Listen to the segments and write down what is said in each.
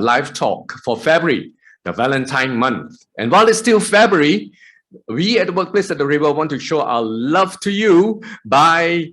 Lifetalk for February, the Valentine month. And while it's still February, we at the Workplace at the River want to show our love to you by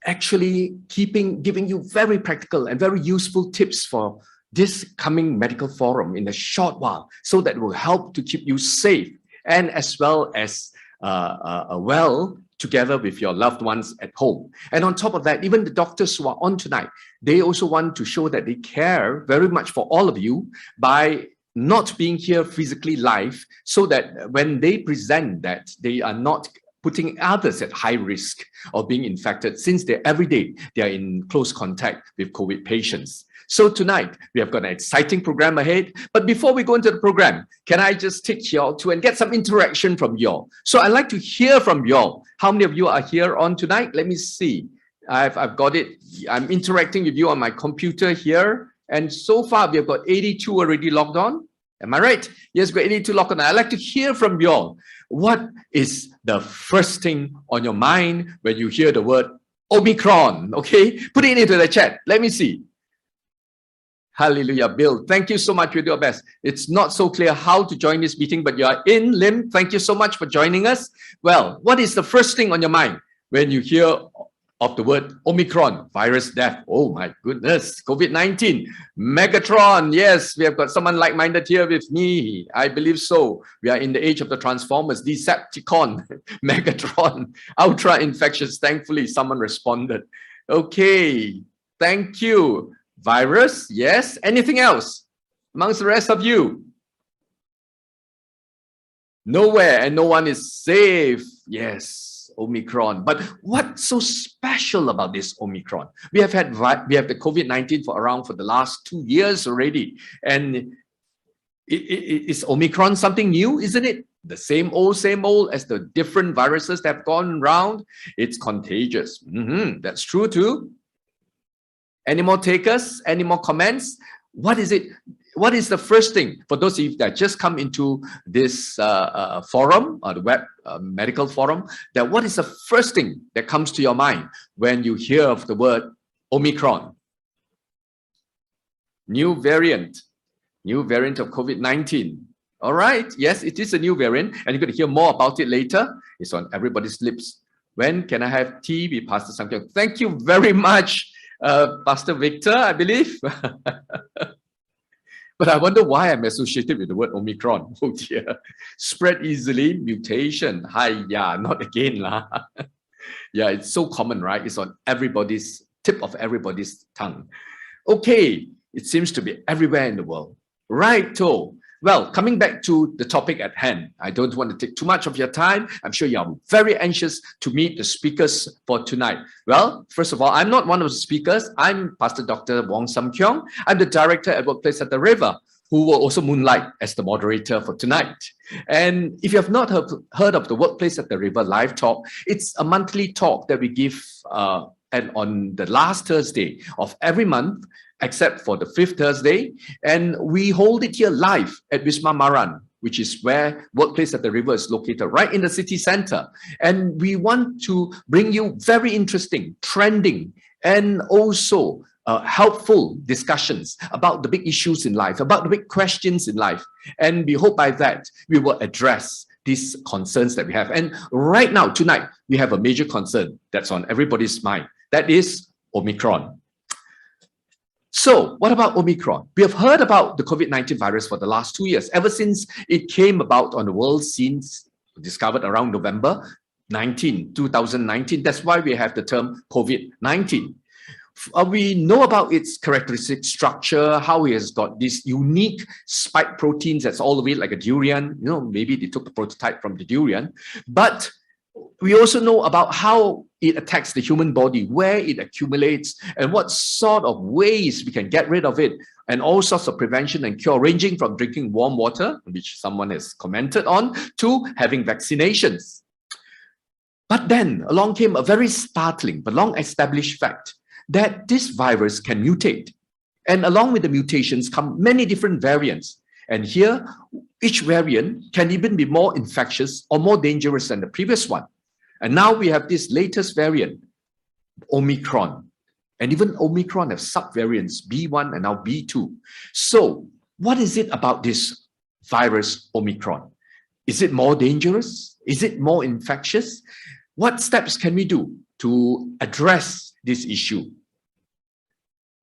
actually giving you very practical and very useful tips for this coming medical forum in a short while, so that it will help to keep you safe and as well as well together with your loved ones at home. And on top of that, even the doctors who are on tonight, they also want to show that they care very much for all of you by not being here physically live, so that when they present that, they are not putting others at high risk of being infected, since every day they are in close contact with COVID patients. So tonight, we have got an exciting program ahead. But before we go into the program, can I just take you all to and get some interaction from you all? So I'd like to hear from you all. How many of you are here on tonight? Let me see. I've got it. I'm interacting with you on my computer here. And so far, we have got 82 already logged on. Am I right? Yes, we've got 82 logged on. I'd like to hear from you all. What is the first thing on your mind when you hear the word Omicron? Okay, put it into the chat. Let me see. Hallelujah, Bill. Thank you so much. We do our best. It's not so clear how to join this meeting, but you are in. Lim, thank you so much for joining us. Well, what is the first thing on your mind when you hear of the word Omicron, virus death? Oh my goodness, COVID-19, Megatron. Yes, we have got someone like-minded here with me. I believe so. We are in the age of the Transformers, Decepticon, Megatron, ultra infectious. Thankfully, someone responded. Okay, thank you. Virus, yes. Anything else amongst the rest of you? Nowhere and no one is safe. Yes, Omicron. But what's so special about this Omicron? We have the COVID-19 for the last 2 years already. And is Omicron something new, isn't it? The same old as the different viruses that have gone around. It's contagious. That's true too. Any more takers? Any more comments? What is it? What is the first thing for those of you that just come into this forum, or the web medical forum? That what is the first thing that comes to your mind when you hear of the word Omicron? New variant of COVID-19. All right, yes, it is a new variant, and you're going to hear more about it later. It's on everybody's lips. When can I have tea with Pastor Samkyong? Thank you very much. Pastor Victor, I believe. But I wonder why I'm associated with the word Omicron. Oh dear. Spread easily, mutation. Hi, yeah, not again lah. Yeah, it's so common, right? It's on everybody's tip of everybody's tongue. Okay, it seems to be everywhere in the world. Righto. Well, coming back to the topic at hand, I don't want to take too much of your time. I'm sure you are very anxious to meet the speakers for tonight. Well, first of all, I'm not one of the speakers. I'm Pastor Dr. Wong Samkyong. I'm the director at Workplace at the River, who will also moonlight as the moderator for tonight. And if you have not heard of the Workplace at the River live talk, it's a monthly talk that we give and on the last Thursday of every month, except for the 5th Thursday. And we hold it here live at Wisma Maran, which is where Workplace at the River is located, right in the city center. And we want to bring you very interesting, trending, and also helpful discussions about the big issues in life, about the big questions in life. And we hope by that we will address these concerns that we have. And right now, tonight, we have a major concern that's on everybody's mind. That is Omicron. So what about Omicron? We have heard about the COVID-19 virus for the last 2 years, ever since it came about on the world scene, discovered around November 2019. That's why we have the term COVID-19. We know about its characteristic structure, how it has got these unique spike proteins that's all the way like a durian. You know, maybe they took the prototype from the durian. But we also know about how it attacks the human body, where it accumulates, and what sort of ways we can get rid of it, and all sorts of prevention and cure, ranging from drinking warm water, which someone has commented on, to having vaccinations. But then along came a very startling but long-established fact that this virus can mutate. And along with the mutations come many different variants. And here, each variant can even be more infectious or more dangerous than the previous one. And now we have this latest variant, Omicron. And even Omicron have subvariants, B1 and now B2. So what is it about this virus, Omicron? Is it more dangerous? Is it more infectious? What steps can we do to address this issue?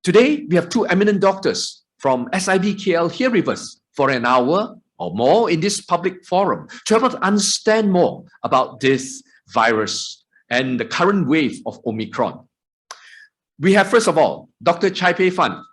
Today, we have two eminent doctors from SIB KL here with us for an hour or more in this public forum to help us understand more about this virus and the current wave of Omicron. We have, first of all, Dr. Chai Pei Fan.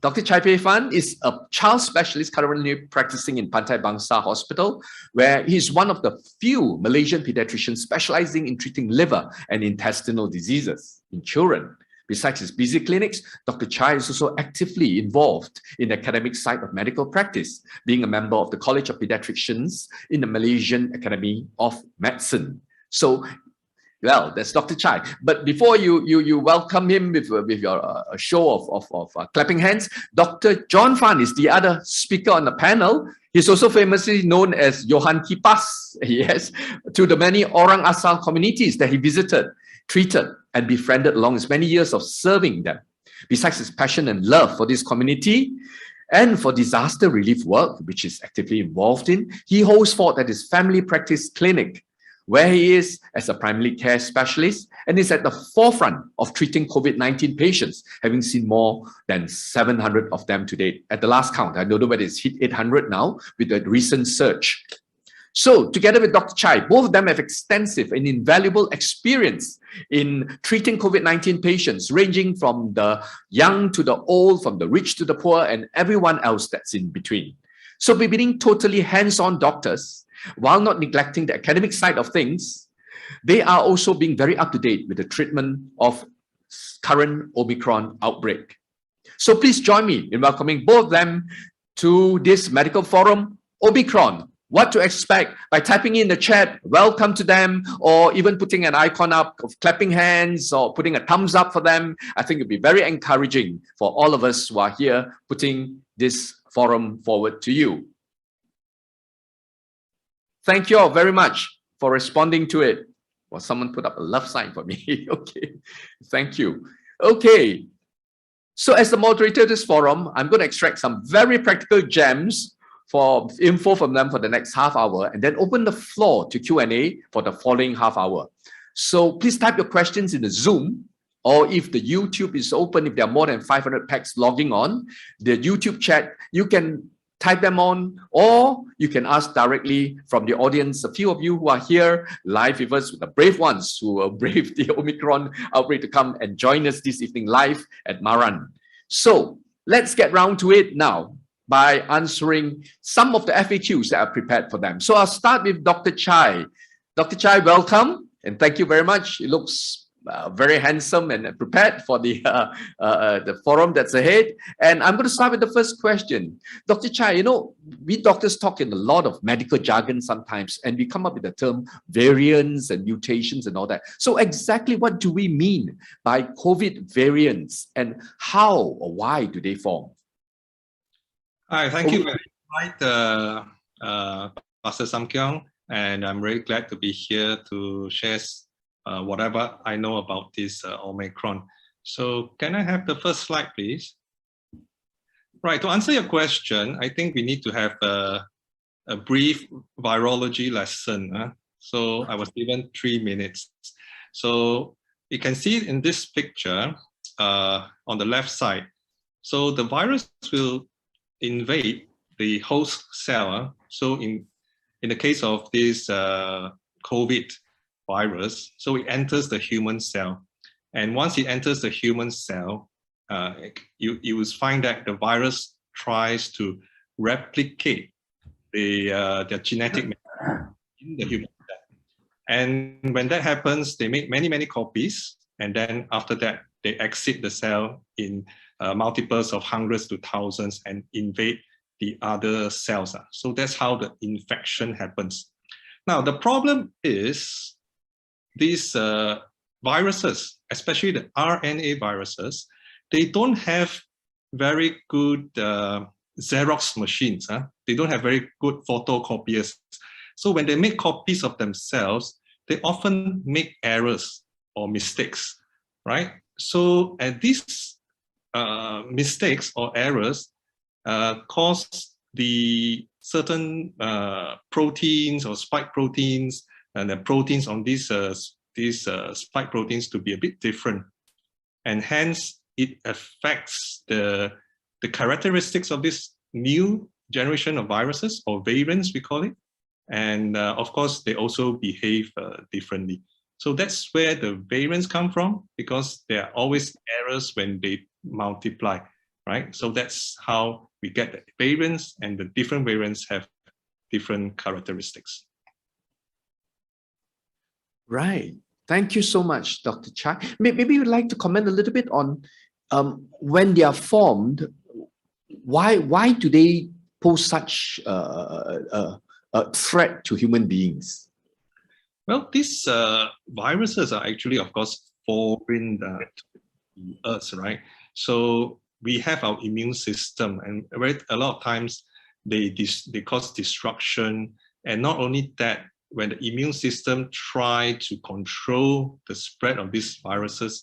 Dr. Chai Pei Fan is a child specialist currently practicing in Pantai Bangsa Hospital, where he is one of the few Malaysian pediatricians specializing in treating liver and intestinal diseases in children. Besides his busy clinics, Dr. Chai is also actively involved in the academic side of medical practice, being a member of the College of Pediatricians in the Malaysian Academy of Medicine. So, well, that's Dr. Chai. But before you welcome him with your show of clapping hands, Dr. John Fan is the other speaker on the panel. He's also famously known as Johan Kipas, yes, to the many Orang Asal communities that he visited, treated, and befriended along his many years of serving them. Besides his passion and love for this community and for disaster relief work, which he's actively involved in, he holds forth at his family practice clinic, where he is as a primary care specialist and is at the forefront of treating COVID-19 patients, having seen more than 700 of them to date. At the last count, I don't know whether it's hit 800 now with the recent surge. So, together with Dr. Chai, both of them have extensive and invaluable experience in treating COVID-19 patients, ranging from the young to the old, from the rich to the poor, and everyone else that's in between. So, by being totally hands-on doctors, while not neglecting the academic side of things, they are also being very up-to-date with the treatment of current Omicron outbreak. So, please join me in welcoming both of them to this medical forum, Omicron. What to expect by typing in the chat, welcome to them, or even putting an icon up of clapping hands or putting a thumbs up for them. I think it'd be very encouraging for all of us who are here putting this forum forward to you. Thank you all very much for responding to it. Well, someone put up a love sign for me. Okay, thank you. Okay, so as the moderator of this forum, I'm going to extract some very practical gems for info from them for the next half hour, and then open the floor to Q&A for the following half hour. So please type your questions in the Zoom, or if the YouTube is open, if there are more than 500 packs logging on, the YouTube chat, you can type them on, or you can ask directly from the audience. A few of you who are here live with us, the brave ones who will brave the Omicron outbreak to come and join us this evening live at Maran. So let's get round to it now by answering some of the FAQs that are prepared for them. So I'll start with Dr. Chai. Dr. Chai, welcome, and thank you very much. It looks very handsome and prepared for the forum that's ahead. And I'm going to start with the first question. Dr. Chai, you know, we doctors talk in a lot of medical jargon sometimes, and we come up with the term variants and mutations and all that. So exactly what do we mean by COVID variants, and how or why do they form? Hi, thank you very much, Pastor Samkyong, and I'm really glad to be here to share whatever I know about this Omicron. So can I have the first slide, please? Right, to answer your question, I think we need to have a brief virology lesson. So I was given 3 minutes. So you can see in this picture on the left side. So the virus will invade the host cell. So in the case of this COVID virus, so it enters the human cell. And once it enters the human cell, you will find that the virus tries to replicate the genetic material in the human cell. And when that happens, they make many copies. And then after that, they exit the cell in multiples of hundreds to thousands and invade the other cells. So that's how the infection happens. Now, the problem is these viruses, especially the RNA viruses, they don't have very good Xerox machines. They don't have very good photocopiers. So when they make copies of themselves, they often make errors or mistakes, right? So these mistakes or errors cause the certain proteins or spike proteins and the proteins on these spike proteins to be a bit different, and hence it affects the characteristics of this new generation of viruses, or variants we call it, and of course they also behave differently. So that's where the variants come from, because there are always errors when they multiply, right? So that's how we get the variants, and the different variants have different characteristics. Right. Thank you so much, Dr. Chai. Maybe you'd like to comment a little bit on when they are formed, why do they pose such a threat to human beings? Well, these viruses are actually, of course, foreign to us, right? So we have our immune system, and a lot of times they cause destruction. And not only that, when the immune system try to control the spread of these viruses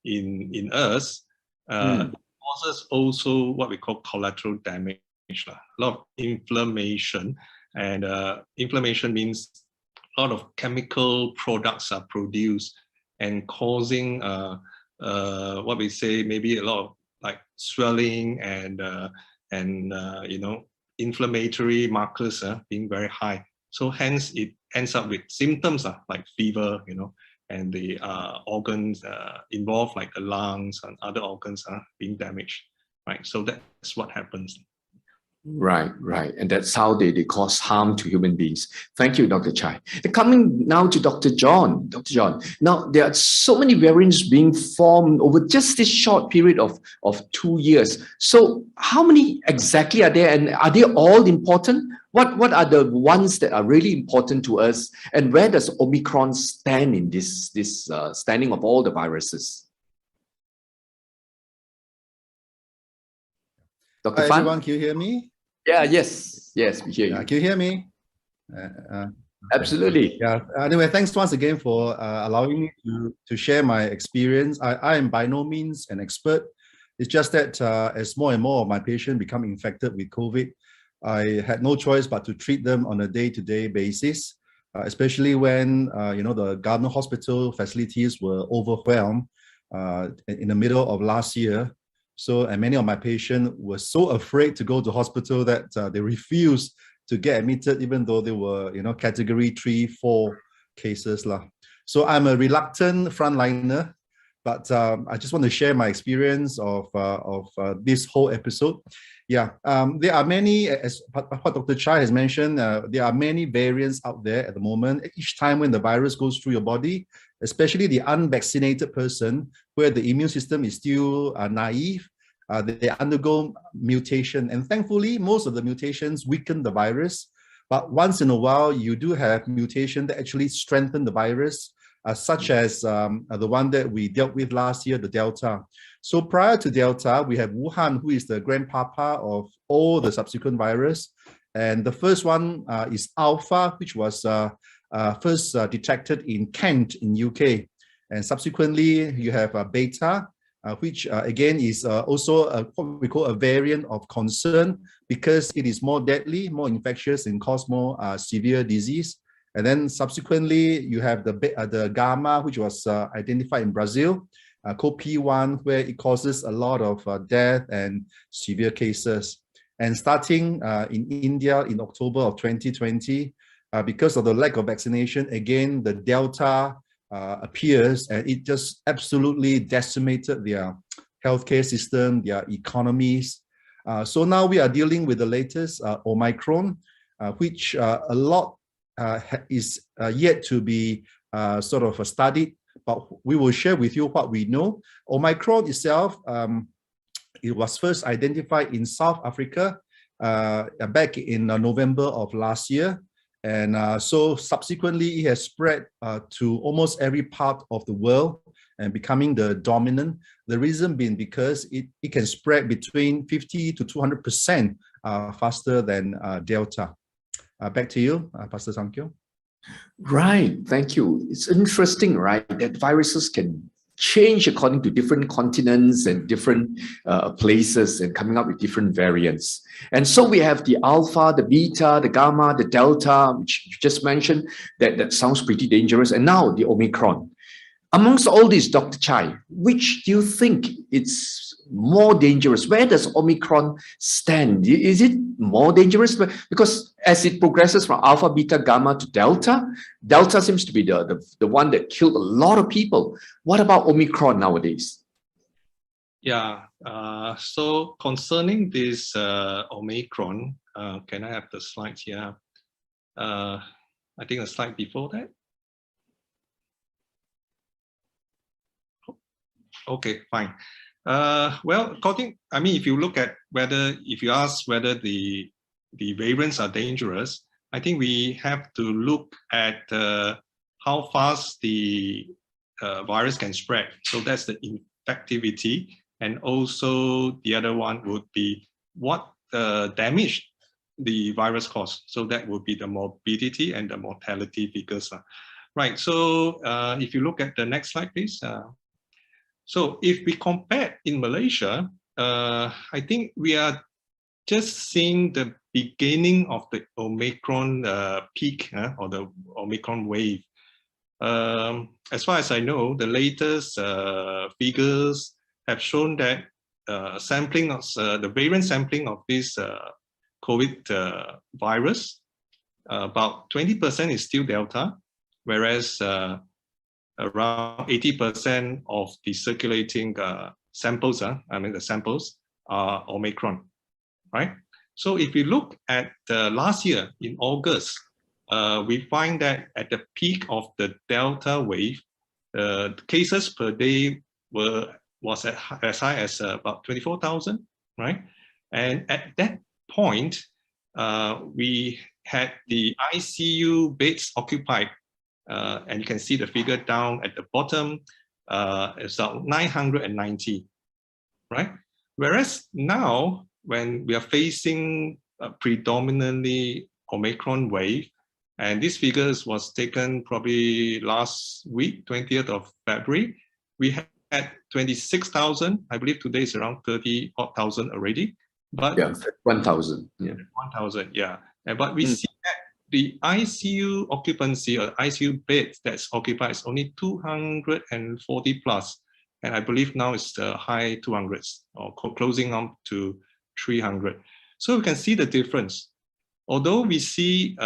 in us, it causes also what we call collateral damage, a lot of inflammation. And inflammation means a lot of chemical products are produced and causing what we say, maybe a lot of like swelling and you know, inflammatory markers being very high. So hence it ends up with symptoms like fever, you know, and the organs involved, like the lungs and other organs are being damaged, right? So that's what happens. Right, right. And that's how they cause harm to human beings. Thank you, Dr. Chai. Coming now to Dr. John. Dr. John, now there are so many variants being formed over just this short period of 2 years. So how many exactly are there, and are they all important? What are the ones that are really important to us, and where does Omicron stand in this standing of all the viruses? Dr. Hi, Fan? everyone, can you hear me? Yeah, yes, we hear you. Can you hear me? Absolutely. Yeah. Anyway, thanks once again for allowing me to share my experience. I am by no means an expert. It's just that as more and more of my patients become infected with COVID, I had no choice but to treat them on a day-to-day basis, especially when you know, the government hospital facilities were overwhelmed in the middle of last year. So, and many of my patients were so afraid to go to hospital that they refused to get admitted, even though they were, you know, category 3, 4 cases lah. So I'm a reluctant frontliner, but I just want to share my experience of this whole episode. Yeah, there are many, as what Dr. Chai has mentioned, there are many variants out there at the moment. Each time when the virus goes through your body, especially the unvaccinated person, where the immune system is still naive, they undergo mutation. And thankfully, most of the mutations weaken the virus. But once in a while, you do have mutation that actually strengthen the virus, such as the one that we dealt with last year, the Delta. So prior to Delta, we have Wuhan, who is the grandpapa of all the subsequent virus. And the first one is Alpha, which was first detected in Kent in UK. And subsequently, you have Beta, which again is also what we call a variant of concern, because it is more deadly, more infectious, and cause more severe disease. And then subsequently, you have the Gamma, which was identified in Brazil, called P1, where it causes a lot of death and severe cases. And starting in India in October of 2020, because of the lack of vaccination, again, the Delta appears, and it just absolutely decimated their healthcare system, their economies. So now we are dealing with the latest Omicron, which a lot is yet to be sort of studied, but we will share with you what we know. Omicron itself, it was first identified in South Africa back in November of last year. And so subsequently, it has spread to almost every part of the world and becoming the dominant. The reason being because it can spread between 50 to 200% faster than Delta. Back to you, Pastor Samkyong. Right, thank you. It's interesting, right, that viruses can change according to different continents and different places and coming up with different variants. And so we have the alpha, the beta, the gamma, the delta, which you just mentioned, that sounds pretty dangerous. And now the Omicron. Amongst all these, Dr. Chai, which do you think it's more dangerous? Where does Omicron stand? Is it more dangerous? Because as it progresses from alpha, beta, gamma to delta, delta seems to be the one that killed a lot of people. What about Omicron nowadays? Yeah, so concerning this Omicron, can I have the slides here? I think a slide before that. Okay, fine. Well, if you look at if you ask whether the variants are dangerous, I think we have to look at how fast the virus can spread. So that's the infectivity. And also the other one would be what damage the virus caused. So that would be the morbidity and the mortality figures. Right, so if you look at the next slide, please. So if we compare in Malaysia, I think we are just seeing the beginning of the Omicron peak or the Omicron wave. As far as I know, the latest figures have shown that the variant sampling of this COVID virus, about 20% is still Delta, whereas around 80% of the circulating samples, the samples are Omicron, right? So if we look at last year in August, we find that at the peak of the Delta wave, cases per day was as high as about 24,000, right? And at that point, we had the ICU beds occupied. And you can see the figure down at the bottom, it's about 990, right? Whereas now, when we are facing a predominantly Omicron wave, and this figures was taken probably last week, 20th of February, we had 26,000. I believe today is around 30,000 already. But yeah, 1,000. Yeah, 1,000. Yeah, but we see that the ICU occupancy or ICU beds that's occupied is only 240 plus. And I believe now it's the high 200s or closing on to 300. So we can see the difference. Although we see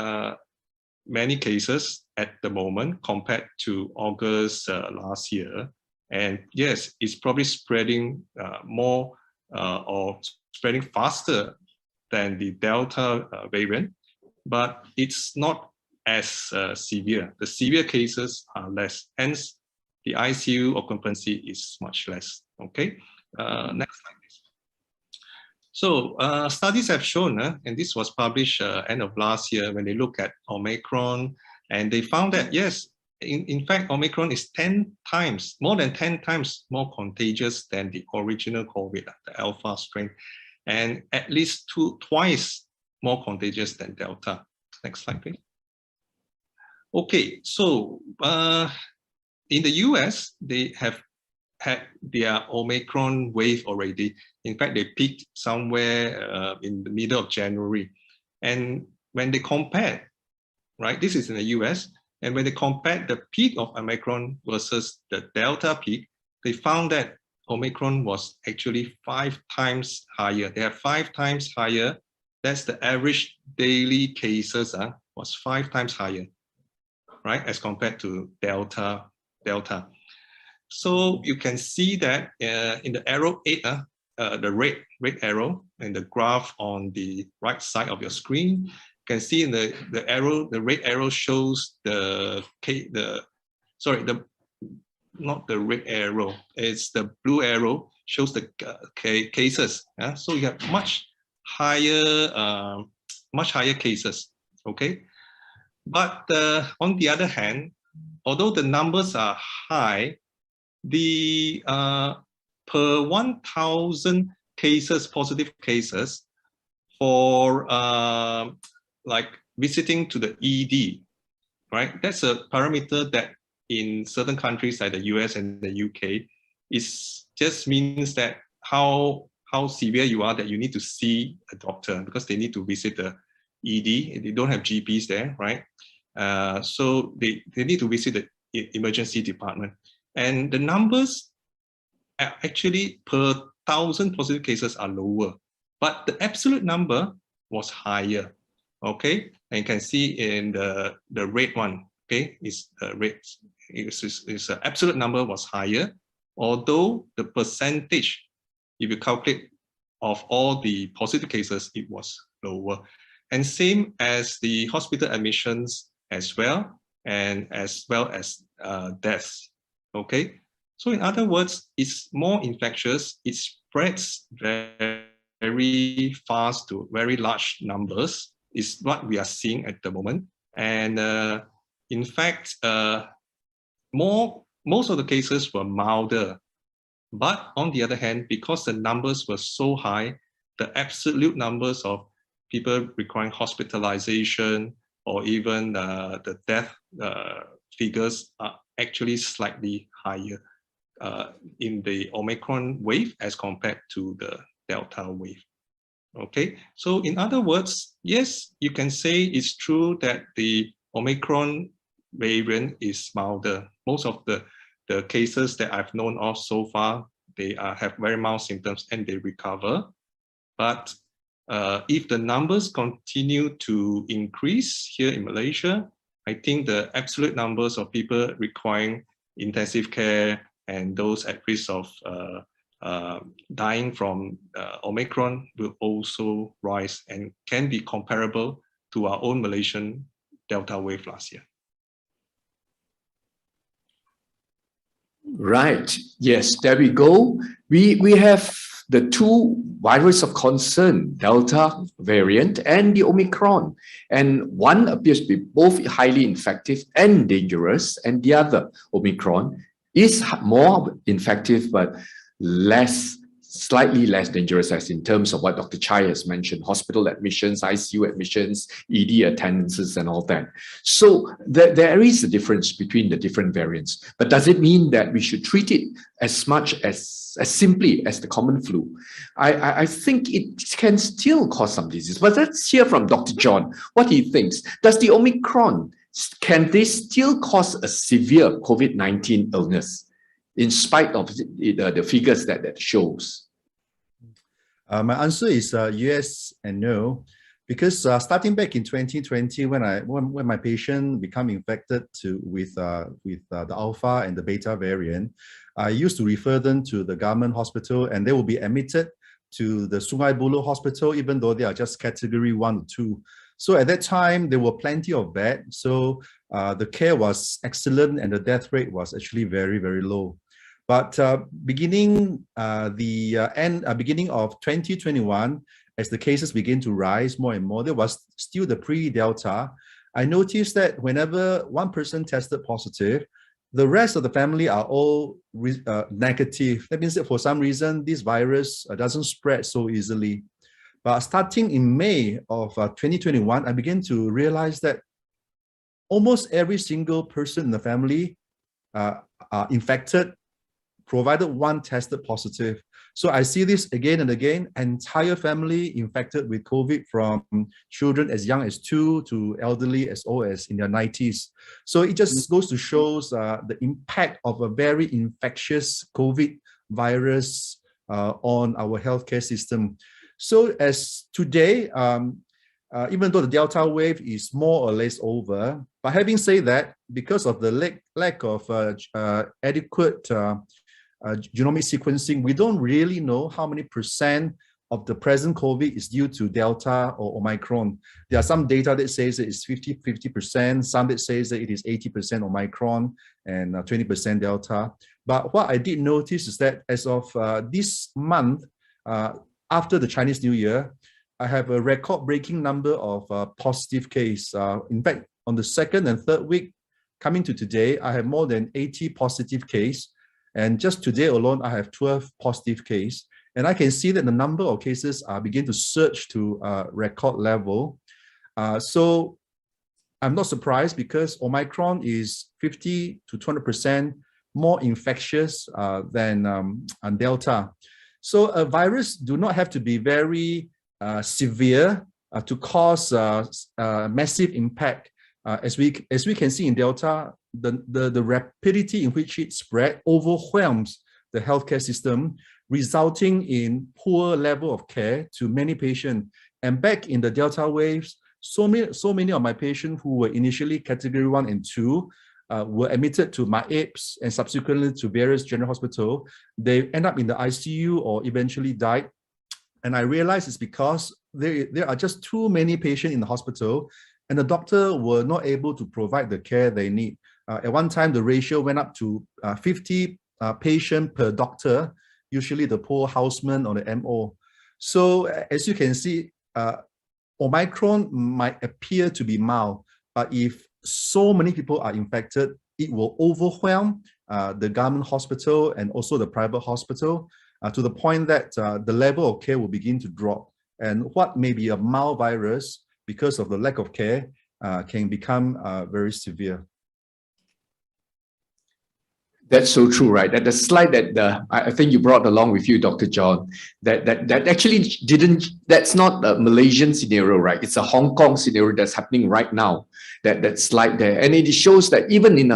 many cases at the moment compared to August last year, and yes, it's probably spreading more or spreading faster than the Delta variant, but it's not as severe. The severe cases are less, hence the ICU occupancy is much less, okay? Next slide, please. So studies have shown, and this was published end of last year when they look at Omicron, and they found that yes, in fact, Omicron is 10 times, more than 10 times more contagious than the original COVID, the Alpha strain, and at least twice more contagious than Delta. Next slide, please. Okay, so in the US, they have had their Omicron wave already. In fact, they peaked somewhere in the middle of January. And when they compared, right, this is in the US, and when they compared the peak of Omicron versus the Delta peak, they found that Omicron was actually 5 times higher. They are 5 times higher. That's the average daily cases was 5 times higher, right, as compared to Delta. So you can see that in the arrow 8, the red arrow in the graph on the right side of your screen, you can see in the red arrow shows not the red arrow, it's the blue arrow shows the cases. So you have much higher cases, okay? But on the other hand, although the numbers are high, the per 1,000 cases, positive cases for like visiting to the ED, right? That's a parameter that in certain countries like the US and the UK, it just means that how severe you are, that you need to see a doctor because they need to visit the ED. They don't have GPs there, right? So they need to visit the emergency department. And the numbers actually per 1,000 positive cases are lower, but the absolute number was higher. Okay, and you can see in the red one, okay, is red. Its absolute number was higher, although the percentage, if you calculate of all the positive cases, it was lower. And same as the hospital admissions as well, and as well as deaths. Okay, so in other words, it's more infectious. It spreads very fast to very large numbers, is what we are seeing at the moment. And in fact, most of the cases were milder. But on the other hand, because the numbers were so high, the absolute numbers of people requiring hospitalization or even the death figures are actually slightly higher in the Omicron wave as compared to the Delta wave. Okay, so in other words, yes, you can say it's true that the Omicron variant is milder. Most of the cases that I've known of so far, they have very mild symptoms and they recover. But if the numbers continue to increase here in Malaysia, I think the absolute numbers of people requiring intensive care and those at risk of dying from Omicron will also rise and can be comparable to our own Malaysian Delta wave last year. Right. Yes, there we go. We have the two virus of concern, Delta variant and the Omicron. And one appears to be both highly infective and dangerous, and the other, Omicron, is more infective but slightly less dangerous, as in terms of what Dr. Chai has mentioned, hospital admissions, ICU admissions, ED attendances, and all that. So there is a difference between the different variants. But does it mean that we should treat it as much as simply as the common flu? I think it can still cause some disease. But let's hear from Dr. John what he thinks. Does the Omicron, can this still cause a severe COVID-19 illness, in spite of the figures that shows? My answer is yes and no, because starting back in 2020, when my patient became infected with the Alpha and the Beta variant, I used to refer them to the government hospital, and they will be admitted to the Sungai Buloh hospital, even though they are just category 1 or 2. So at that time, there were plenty of that. So the care was excellent, and the death rate was actually very, very low. But beginning of 2021, as the cases begin to rise more and more, there was still the pre-Delta. I noticed that whenever one person tested positive, the rest of the family are all negative. That means that for some reason, this virus doesn't spread so easily. But starting in May of 2021, I began to realize that almost every single person in the family are infected, provided one tested positive. So I see this again and again, entire family infected with COVID, from children as young as 2 to elderly as old as in their 90s. So it just goes to show the impact of a very infectious COVID virus on our healthcare system. So as today, even though the Delta wave is more or less over, but having said that, because of the lack of adequate genomic sequencing, we don't really know how many % of the present COVID is due to Delta or Omicron. There are some data that says that it's 50%, some that says that it is 80% Omicron and 20% Delta. But what I did notice is that as of this month, after the Chinese New Year, I have a record-breaking number of positive cases. In fact, on the 2nd and 3rd week, coming to today, I have more than 80 positive cases. And just today alone, I have 12 positive cases. And I can see that the number of cases begin to surge to record level. So I'm not surprised because Omicron is 50 to 200% more infectious than Delta. So a virus do not have to be very severe to cause massive impact. As we can see in Delta, the rapidity in which it spread overwhelms the healthcare system, resulting in poor level of care to many patients. And back in the Delta waves, so many of my patients who were initially category 1 and 2 were admitted to my APES and subsequently to various general hospital. They end up in the ICU or eventually died. And I realized it's because there are just too many patients in the hospital and the doctor were not able to provide the care they need. At one time, the ratio went up to 50 patients per doctor, usually the poor houseman or the MO. So as you can see, Omicron might appear to be mild, but if so many people are infected, it will overwhelm the government hospital and also the private hospital to the point that the level of care will begin to drop. And what may be a mild virus, because of the lack of care, can become very severe. That's so true, right? That the slide that I think you brought along with you, Dr. John, that actually that's not a Malaysian scenario, right? It's a Hong Kong scenario that's happening right now. That slide there, and it shows that even in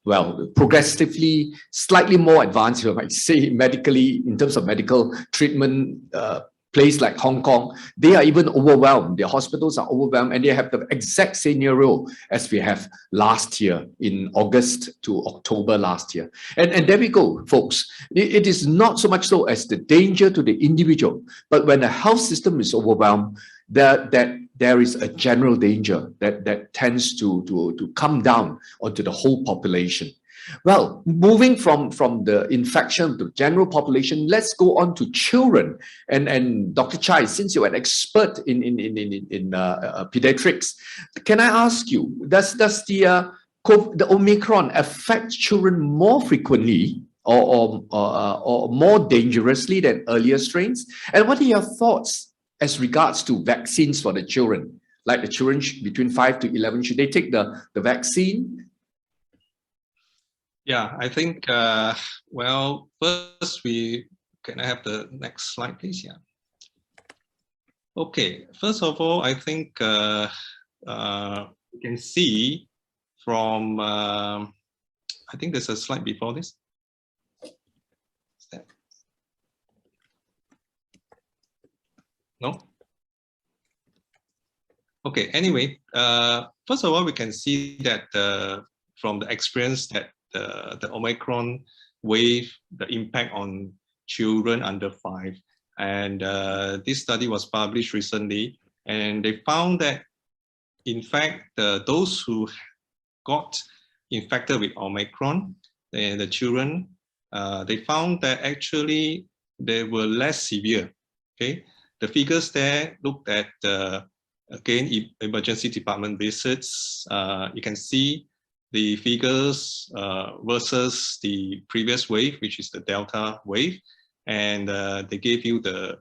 well, progressively slightly more advanced, you might say, medically, in terms of medical treatment, place like Hong Kong, they are even overwhelmed. Their hospitals are overwhelmed, and they have the exact scenario as we have last year in August to October last year. And there we go, folks. It is not so much so as the danger to the individual, but when the health system is overwhelmed, that there is a general danger that tends to come down onto the whole population. Well, moving from the infection to general population, let's go on to children. And Dr. Chai, since you're an expert in pediatrics, can I ask you, does the Omicron affect children more frequently or more dangerously than earlier strains? And what are your thoughts as regards to vaccines for the children? Like the children between 5 to 11, should they take the vaccine? Yeah, I think, well, first can I have the next slide, please? Yeah. Okay, first of all, I think you can see from, I think there's a slide before this. No? Okay, anyway, first of all, we can see that from the experience that the Omicron wave, the impact on children under 5. And this study was published recently, and they found that, in fact, those who got infected with Omicron, the children, they found that actually they were less severe. Okay, the figures there looked at, again, emergency department visits. You can see the figures versus the previous wave, which is the Delta wave, and they gave you the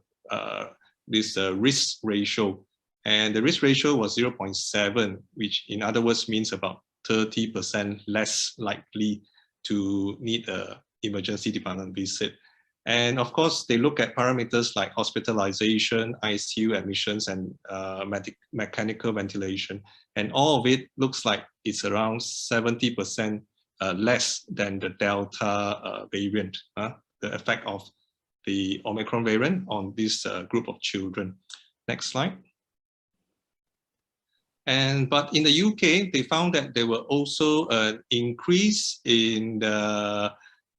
this risk ratio, and the risk ratio was 0.7, which in other words means about 30% less likely to need a emergency department visit. And of course, they look at parameters like hospitalization, ICU admissions, and mechanical ventilation. And all of it looks like it's around 70% less than the Delta variant, the effect of the Omicron variant on this group of children. Next slide. But in the UK, they found that there were also an increase in the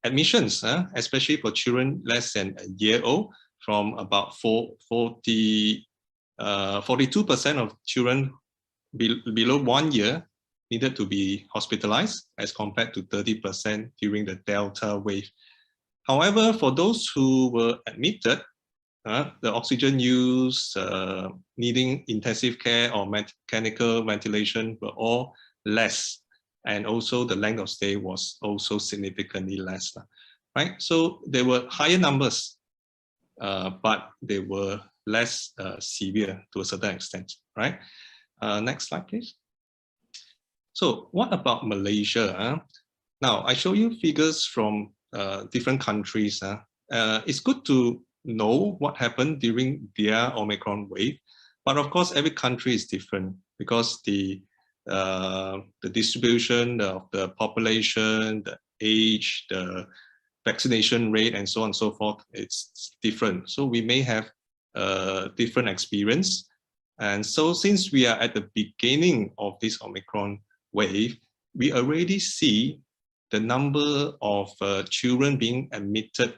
admissions, especially for children less than a year old, from about 42% of children below 1 year needed to be hospitalized, as compared to 30% during the Delta wave. However, for those who were admitted, the oxygen use, needing intensive care or mechanical ventilation were all less. And also the length of stay was also significantly less, right? So there were higher numbers, but they were less severe to a certain extent, right? Next slide, please. So what about Malaysia? Now, I show you figures from different countries. It's good to know what happened during their Omicron wave, but of course, every country is different because the distribution of the population, the age, the vaccination rate, and so on and so forth, it's different. So we may have a different experience. And so since we are at the beginning of this Omicron wave, we already see the number of children being admitted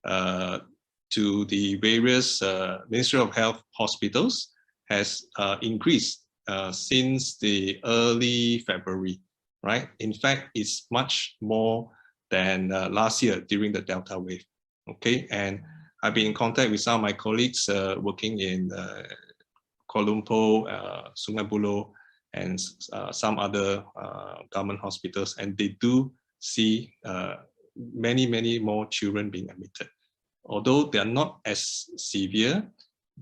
to the various Ministry of Health hospitals has increased since the early February, right? In fact, it's much more than last year during the Delta wave, okay? And I've been in contact with some of my colleagues working in Kuala Lumpur, Sungai Buloh, and some other government hospitals, and they do see many more children being admitted. Although they are not as severe,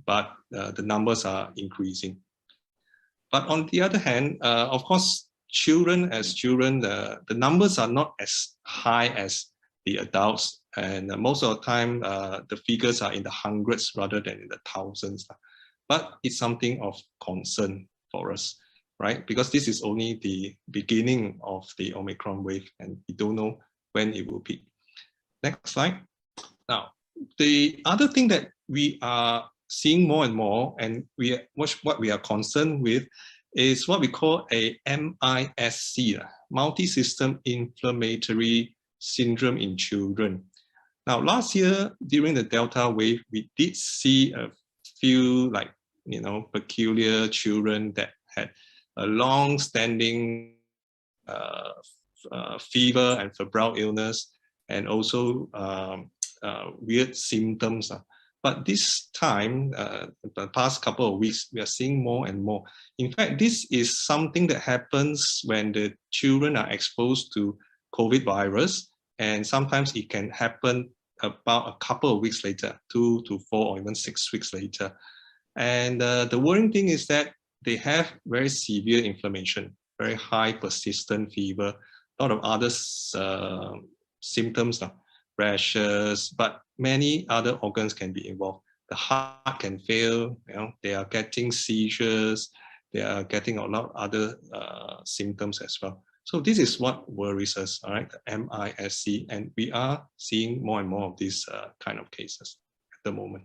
but the numbers are increasing. But on the other hand, of course, children, the numbers are not as high as the adults, and most of the time, the figures are in the hundreds rather than in the thousands. But it's something of concern for us, right? Because this is only the beginning of the Omicron wave, and we don't know when it will peak. Next slide. Now, the other thing that we are seeing more and more, and what we are concerned with, is what we call a MISC, multi-system inflammatory syndrome in children. Now, last year during the Delta wave, we did see a few peculiar children that had a long-standing fever and febrile illness, and also weird symptoms. But this time, the past couple of weeks, we are seeing more and more. In fact, this is something that happens when the children are exposed to COVID virus, and sometimes it can happen about a couple of weeks later, 2 to 4 or even 6 weeks later. And the worrying thing is that they have very severe inflammation, very high persistent fever, a lot of other symptoms, rashes, but many other organs can be involved. The heart can fail, they are getting seizures, they are getting a lot of other symptoms as well. So this is what worries us, all right, the MISC, and we are seeing more and more of these kind of cases at the moment.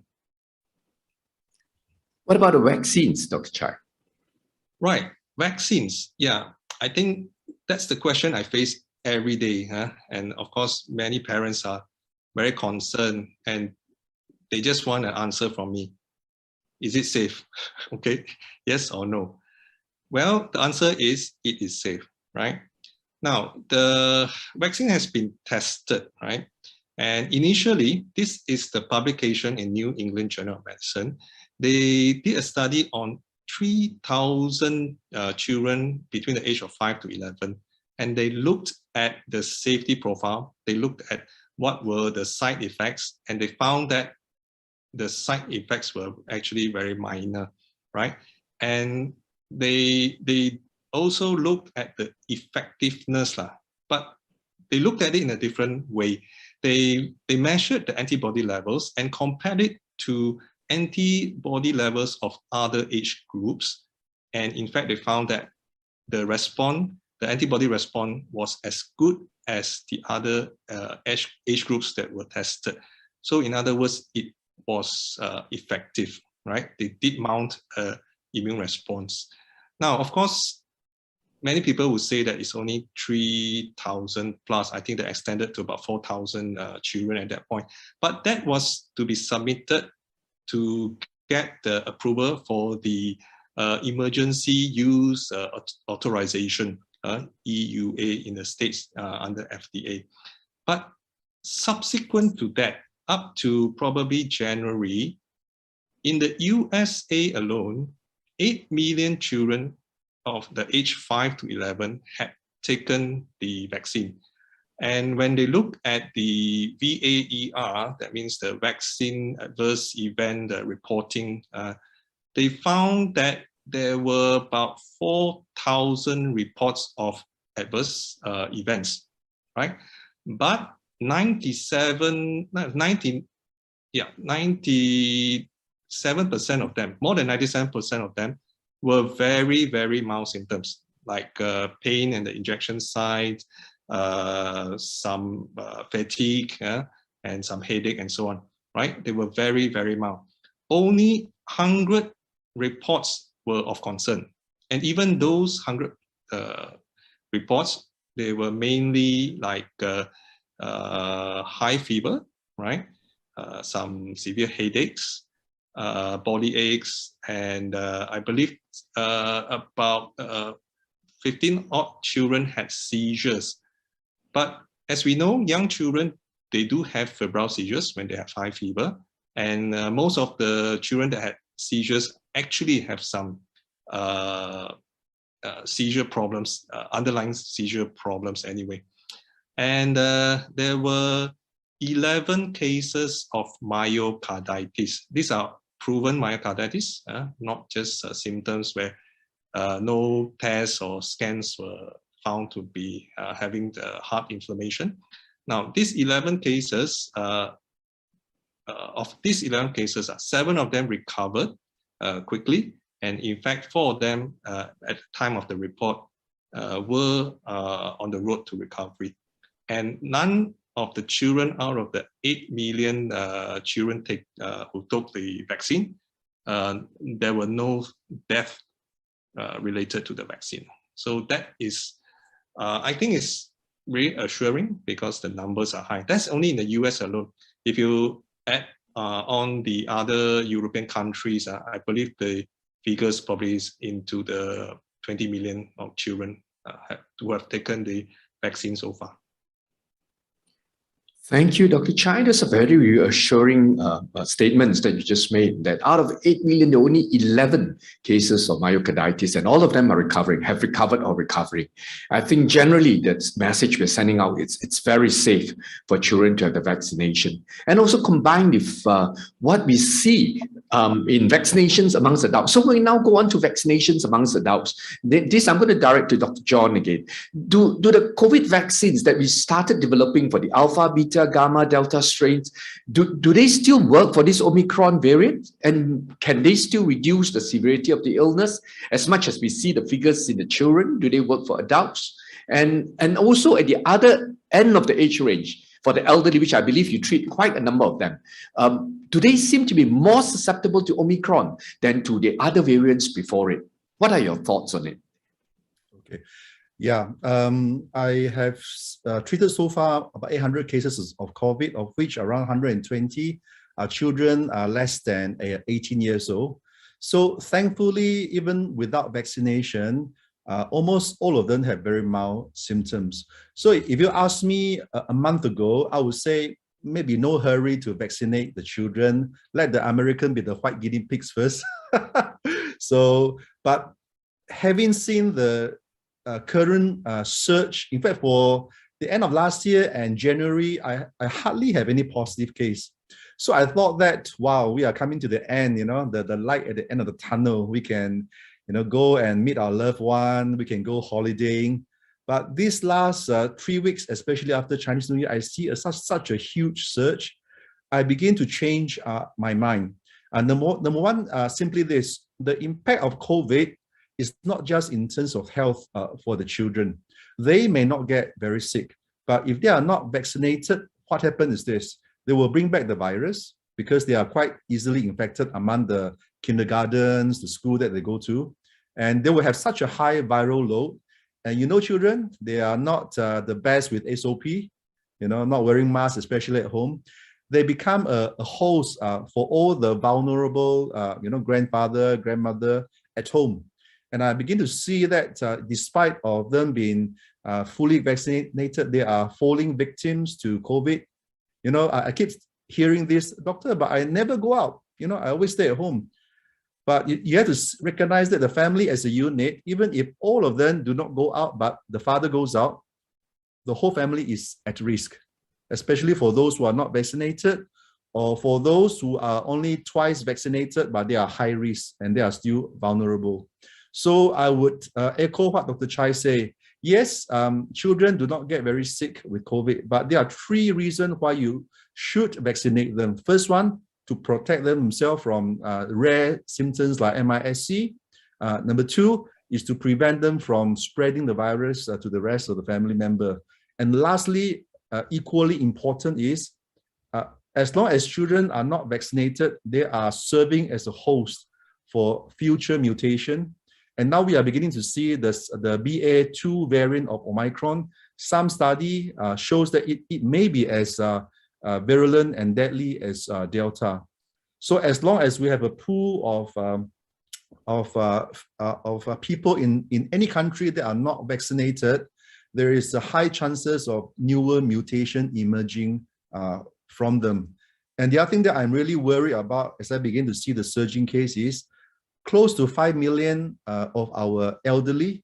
What about the vaccines, Dr. Chai? Right, vaccines. Yeah, I think that's the question I face every day. And of course, many parents are very concerned and they just want an answer from me. Is it safe? Okay, yes or no? Well, the answer is it is safe, right? Now, the vaccine has been tested, right? And initially, this is the publication in New England Journal of Medicine. They did a study on 3,000 children between the age of 5 to 11, and they looked at the safety profile. They looked at what were the side effects, and they found that the side effects were actually very minor, right? And they also looked at the effectiveness, but they looked at it in a different way. They measured the antibody levels and compared it to antibody levels of other age groups. And in fact, they found that the antibody response was as good as the other age groups that were tested. So in other words, it was effective, right? They did mount an immune response. Now, of course, many people would say that it's only 3,000 plus. I think they extended to about 4,000 children at that point. But that was to be submitted to get the approval for the emergency use authorization, EUA in the States under FDA. But subsequent to that, up to probably January, in the USA alone, 8 million children of the age 5 to 11 had taken the vaccine. And when they look at the VAER, that means the vaccine adverse event reporting, they found that there were about 4,000 reports of adverse events, right? But 97% of them, more than 97% of them, were very, very mild symptoms, like pain in the injection site, some fatigue, and some headache and so on, right? They were very, very mild. Only 100 reports were of concern. And even those 100 reports, they were mainly like high fever, right? Some severe headaches, body aches, and I believe about 15 odd children had seizures. But as we know, young children, they do have febrile seizures when they have high fever. And most of the children that had seizures actually have some seizure problems, underlying seizure problems anyway. And there were 11 cases of myocarditis. These are proven myocarditis, not just symptoms where no tests or scans were found to be having the heart inflammation. Now, these 11 cases, of these 11 cases, 7 of them recovered quickly. And in fact, 4 of them at the time of the report were on the road to recovery. And none of the children out of the 8 million children who took the vaccine, there were no deaths related to the vaccine. So that is, I think it's really assuring because the numbers are high. That's only in the US alone. If you add on the other European countries, I believe the figures probably is into the 20 million of children who have taken the vaccine so far. Thank you, Dr. Chai. That's a very reassuring statements that you just made, that out of 8 million, there are only 11 cases of myocarditis, and all of them are recovering, have recovered or recovering. I think generally that message we're sending out, it's very safe for children to have the vaccination. And also combined with what we see in vaccinations amongst adults. So we now go on to vaccinations amongst adults. This I'm going to direct to Dr. John again. Do the COVID vaccines that we started developing for the alpha, beta, gamma, delta strains, do they still work for this Omicron variant? And can they still reduce the severity of the illness as much as we see the figures in the children? Do they work for adults? And also at the other end of the age range, for the elderly, which I believe you treat quite a number of them, do they seem to be more susceptible to Omicron than to the other variants before it? What are your thoughts on it? Okay. Yeah, I have treated so far about 800 cases of COVID, of which around 120 are children less than 18 years old. So thankfully, even without vaccination, almost all of them have very mild symptoms. So if you ask me a month ago, I would say maybe no hurry to vaccinate the children. Let the American be the white guinea pigs first. So, but having seen the current surge, in fact, for the end of last year and January, I hardly have any positive case. So I thought that, wow, we are coming to the end, the light at the end of the tunnel. We can, go and meet our loved one. We can go holidaying. But these last 3 weeks, especially after Chinese New Year, I see such a huge surge. I begin to change my mind. And number one, simply this: the impact of COVID is not just in terms of health for the children. They may not get very sick, but if they are not vaccinated, what happens is this: they will bring back the virus because they are quite easily infected among the kindergartens, the school that they go to, and they will have such a high viral load. And children, they are not the best with SOP, not wearing masks, especially at home. They become a host for all the vulnerable, grandfather, grandmother at home. And I begin to see that despite of them being fully vaccinated, they are falling victims to COVID. I keep hearing this, doctor, but I never go out. I always stay at home. But you have to recognize that the family as a unit, even if all of them do not go out, but the father goes out, the whole family is at risk, especially for those who are not vaccinated or for those who are only twice vaccinated, but they are high risk and they are still vulnerable. So I would echo what Dr. Chai say. Yes, children do not get very sick with COVID, but there are 3 reasons why you should vaccinate them. First one, to protect themselves from rare symptoms like MIS-C. Number 2 is to prevent them from spreading the virus to the rest of the family member. And lastly, equally important is, as long as children are not vaccinated, they are serving as a host for future mutation. And now we are beginning to see this, the BA.2 variant of Omicron. Some study shows that it may be as virulent and deadly as Delta. So as long as we have a pool of people in any country that are not vaccinated, there is a high chances of newer mutation emerging from them. And the other thing that I'm really worried about as I begin to see the surging case is close to 5 million of our elderly,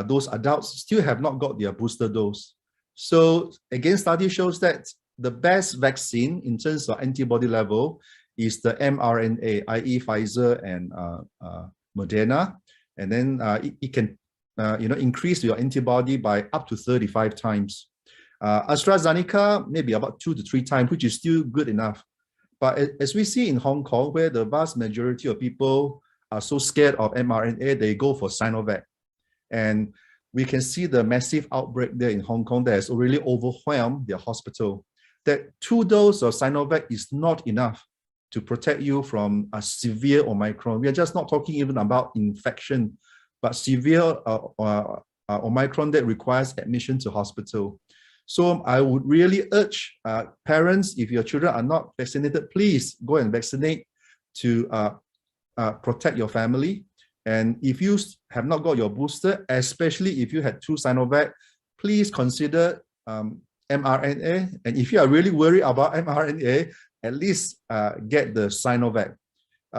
those adults, still have not got their booster dose. So again, study shows that the best vaccine in terms of antibody level is the mRNA, i.e. Pfizer and Moderna. And then it can increase your antibody by up to 35 times. AstraZeneca, maybe about 2 to 3 times, which is still good enough. But as we see in Hong Kong, where the vast majority of people are so scared of mRNA, they go for Sinovac. And we can see the massive outbreak there in Hong Kong that has really overwhelmed their hospital. That 2 doses of Sinovac is not enough to protect you from a severe Omicron. We are just not talking even about infection, but severe Omicron that requires admission to hospital. So I would really urge parents, if your children are not vaccinated, please go and vaccinate to protect your family. And if you have not got your booster, especially if you had 2 Sinovac, please consider mRNA. And if you are really worried about mRNA, at least get the Sinovac.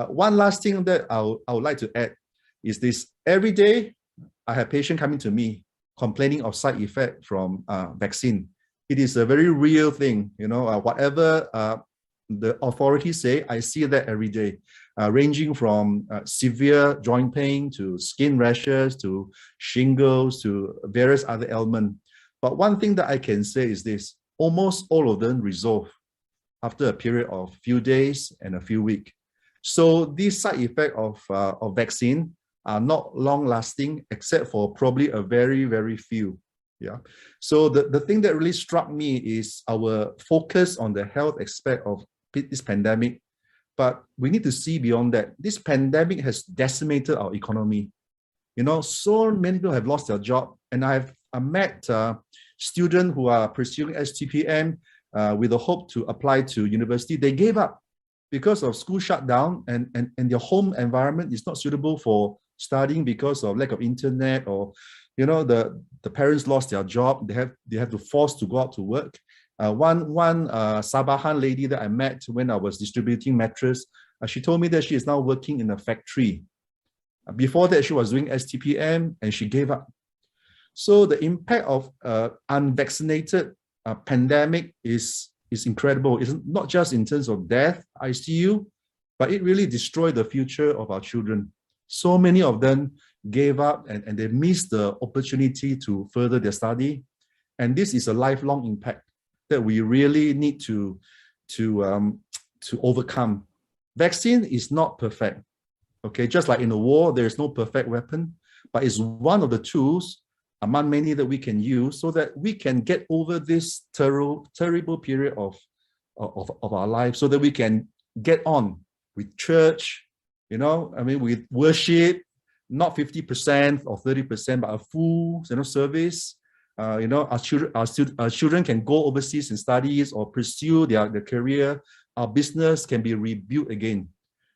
One last thing that I would like to add is this. Every day, I have patients coming to me complaining of side effect from vaccine. It is a very real thing. Whatever the authorities say, I see that every day, ranging from severe joint pain to skin rashes to shingles to various other ailments. But one thing that I can say is this: almost all of them resolve after a period of few days and a few weeks. So these side effects of vaccine are not long lasting, except for probably a very, very few. Yeah. So the thing that really struck me is our focus on the health aspect of this pandemic. But we need to see beyond that. This pandemic has decimated our economy. So many people have lost their job. And I met students who are pursuing STPM with the hope to apply to university. They gave up because of school shutdown and their home environment is not suitable for studying because of lack of internet, or the parents lost their job. They have to force to go out to work. One Sabahan lady that I met when I was distributing mattress, she told me that she is now working in a factory. Before that, she was doing STPM and she gave up. So the impact of unvaccinated pandemic is incredible. It's not just in terms of death, ICU, but it really destroyed the future of our children. So many of them gave up and they missed the opportunity to further their study. And this is a lifelong impact that we really need to overcome. Vaccine is not perfect. Okay, just like in a war, there is no perfect weapon, but it's one of the tools among many that we can use so that we can get over this terrible period of our life, so that we can get on with church, with worship, not 50% or 30%, but a full service. Our children can go overseas and studies or pursue their career. Our business can be rebuilt again.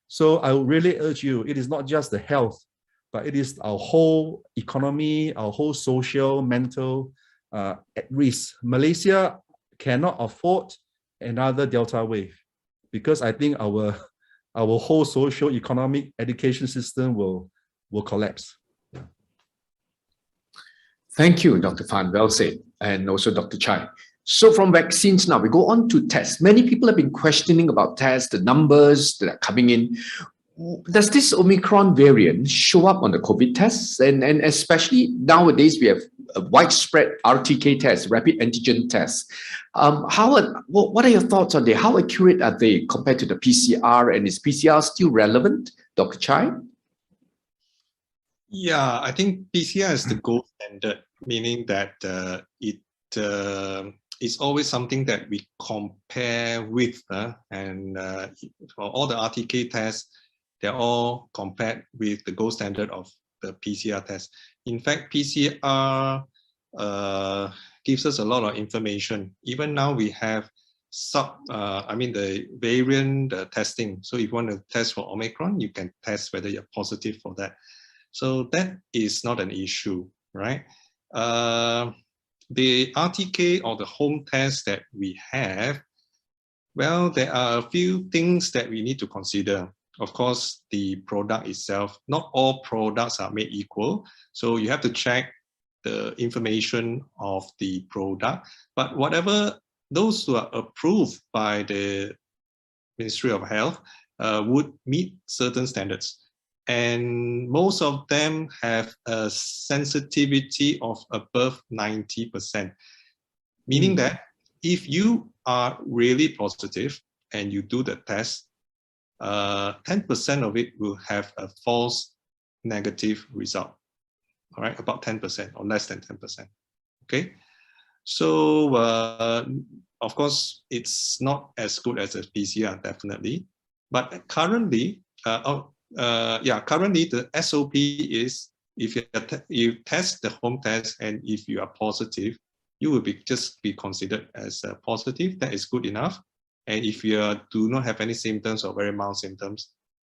So I would really urge you, it is not just the health, but it is our whole economy, our whole social, mental at risk. Malaysia cannot afford another Delta wave because I think our whole social, economic, education system will collapse. Thank you, Dr. Fan. Well said. And also Dr. Chai. So from vaccines now, we go on to tests. Many people have been questioning about tests, the numbers that are coming in. Does this Omicron variant show up on the COVID tests? And especially nowadays, we have a widespread RTK test, rapid antigen tests. What are your thoughts on them? How accurate are they compared to the PCR? And is PCR still relevant, Dr. Chai? Yeah, I think PCR is the gold standard, meaning that it is always something that we compare with. And for all the RTK tests, they're all compared with the gold standard of the PCR test. In fact, PCR gives us a lot of information. Even now we have the variant testing. So if you want to test for Omicron, you can test whether you're positive for that. So that is not an issue, right? The RTK or the home test that we have, well, there are a few things that we need to consider. Of course, the product itself, not all products are made equal. So you have to check the information of the product. But whatever, those who are approved by the Ministry of Health would meet certain standards. And most of them have a sensitivity of above 90%, meaning that if you are really positive and you do the test, 10% of it will have a false negative result, all right, about 10% or less than 10%, okay? So, of course, it's not as good as a PCR, definitely, but currently, currently the SOP is if you test the home test and if you are positive, you will just be considered as positive. That is good enough. And if you do not have any symptoms or very mild symptoms,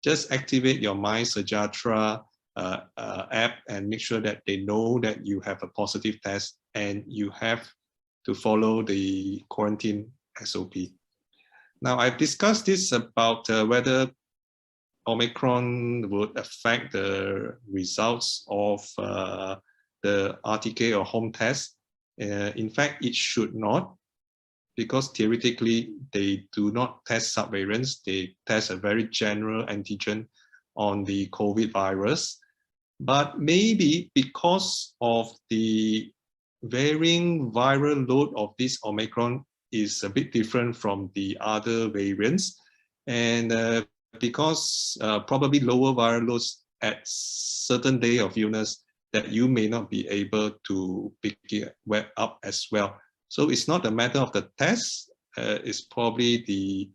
just activate your My Sejahtera app and make sure that they know that you have a positive test and you have to follow the quarantine SOP. Now, I've discussed this about whether Omicron would affect the results of the RTK or home test. In fact, it should not, because theoretically, they do not test subvariants. They test a very general antigen on the COVID virus. But maybe because of the varying viral load of this Omicron is a bit different from the other variants, and because probably lower viral loads at certain day of illness, that you may not be able to pick it up as well. So it's not a matter of the test, it's probably the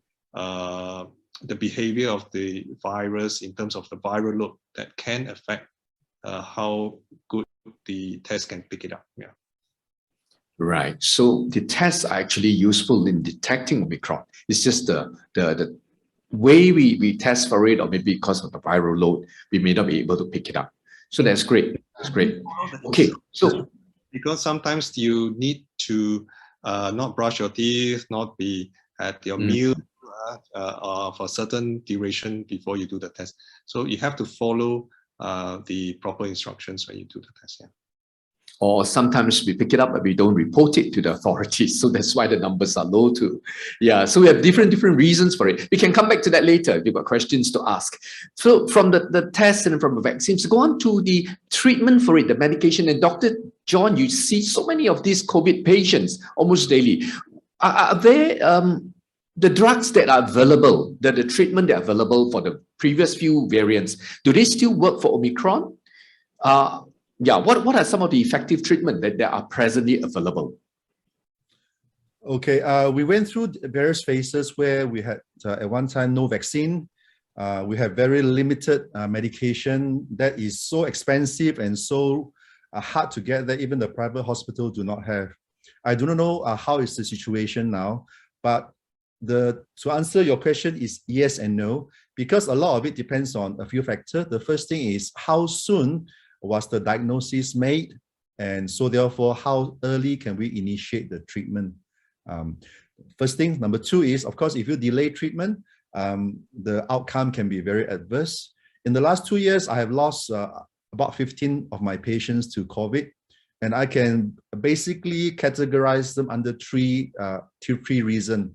behavior of the virus in terms of the viral load that can affect how good the test can pick it up. Yeah. Right. So the tests are actually useful in detecting Omicron. It's just the way we test for it, or maybe because of the viral load, we may not be able to pick it up. So that's great. That's great. Okay. So because sometimes you need to not brush your teeth, not be at your meal for a certain duration before you do the test. So you have to follow the proper instructions when you do the test. Yeah. Or sometimes we pick it up but we don't report it to the authorities. So that's why the numbers are low too. Yeah, so we have different reasons for it. We can come back to that later if you've got questions to ask. So from the test and from the vaccines, go on to the treatment for it, the medication. And Dr. John, you see so many of these COVID patients almost daily. Are there the drugs that are available, the treatment that are available for the previous few variants, do they still work for Omicron? Yeah, what are some of the effective treatment that are presently available? Okay, we went through various phases where we had at one time no vaccine. We have very limited medication that is so expensive and so hard to get that even the private hospital do not have. I do not know how is the situation now, but to answer your question is yes and no, because a lot of it depends on a few factors. The first thing is how soon was the diagnosis made, and so therefore how early can we initiate the treatment. First thing. Number two is, of course, if you delay treatment, the outcome can be very adverse. In the last 2 years, I have lost about 15 of my patients to COVID. And I can basically categorize them under three reasons.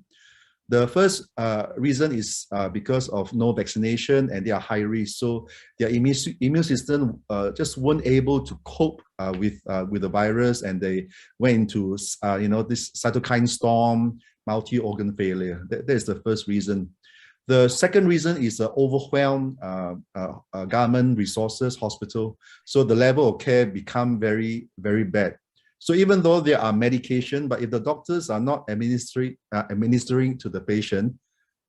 The first reason is because of no vaccination and they are high risk. So their immune system just weren't able to cope with the virus, and they went into this cytokine storm, multi-organ failure. That is the first reason. The second reason is overwhelmed government resources, hospital. So the level of care become very, very bad. So even though there are medication, but if the doctors are not administering to the patient,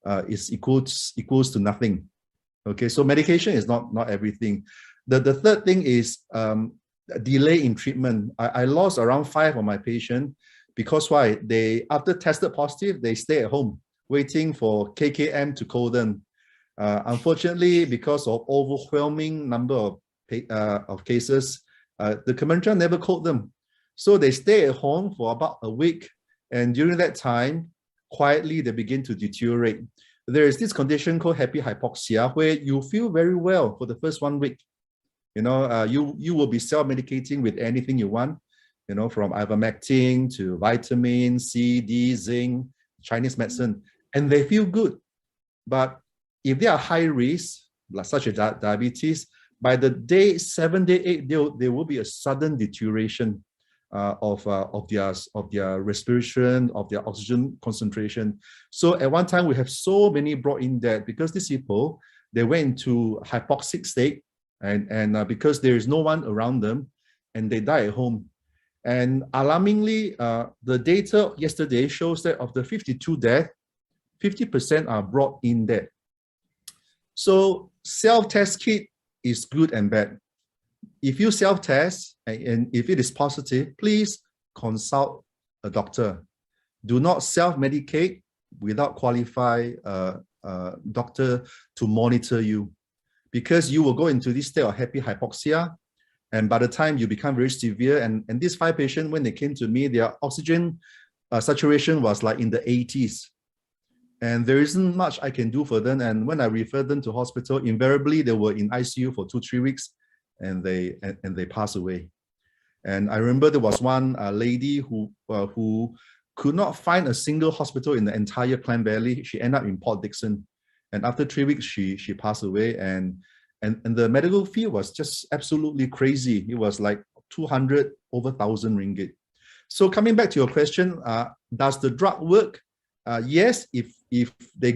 it's equals to nothing. Okay, so medication is not everything. The third thing is delay in treatment. I lost around 5 of my patients because why? They, after tested positive, they stay at home waiting for KKM to call them. Unfortunately, because of overwhelming number of cases, the commander never called them. So they stay at home for about a week, and during that time, quietly they begin to deteriorate. There is this condition called happy hypoxia, where you feel very well for the first 1 week. You will be self-medicating with anything you want, from ivermectin to vitamin C, D, zinc, Chinese medicine, and they feel good. But if they are high risk, like such as diabetes, by the day 7, day 8, there will be a sudden deterioration of their respiration, of their oxygen concentration. So at one time we have so many brought in that because these people, they went into hypoxic state, and because there is no one around them, and they die at home. And alarmingly, the data yesterday shows that of the 52 deaths, 50% are brought in dead. So self-test kit is good and bad. If you self-test and if it is positive, please consult a doctor. Do not self-medicate without qualified doctor to monitor you, because you will go into this state of happy hypoxia, and by the time you become very severe, and these 5 patients, when they came to me, their oxygen saturation was like in the 80s. And there isn't much I can do for them. And when I referred them to hospital, invariably they were in ICU for 2-3 weeks, and they pass away. And I remember there was one lady who could not find a single hospital in the entire Clam Valley. She ended up in Port Dickson, and after 3 weeks she passed away. And the medical fee was just absolutely crazy. It was like 200 over 1,000 ringgit. So coming back to your question, does the drug work? Yes, if they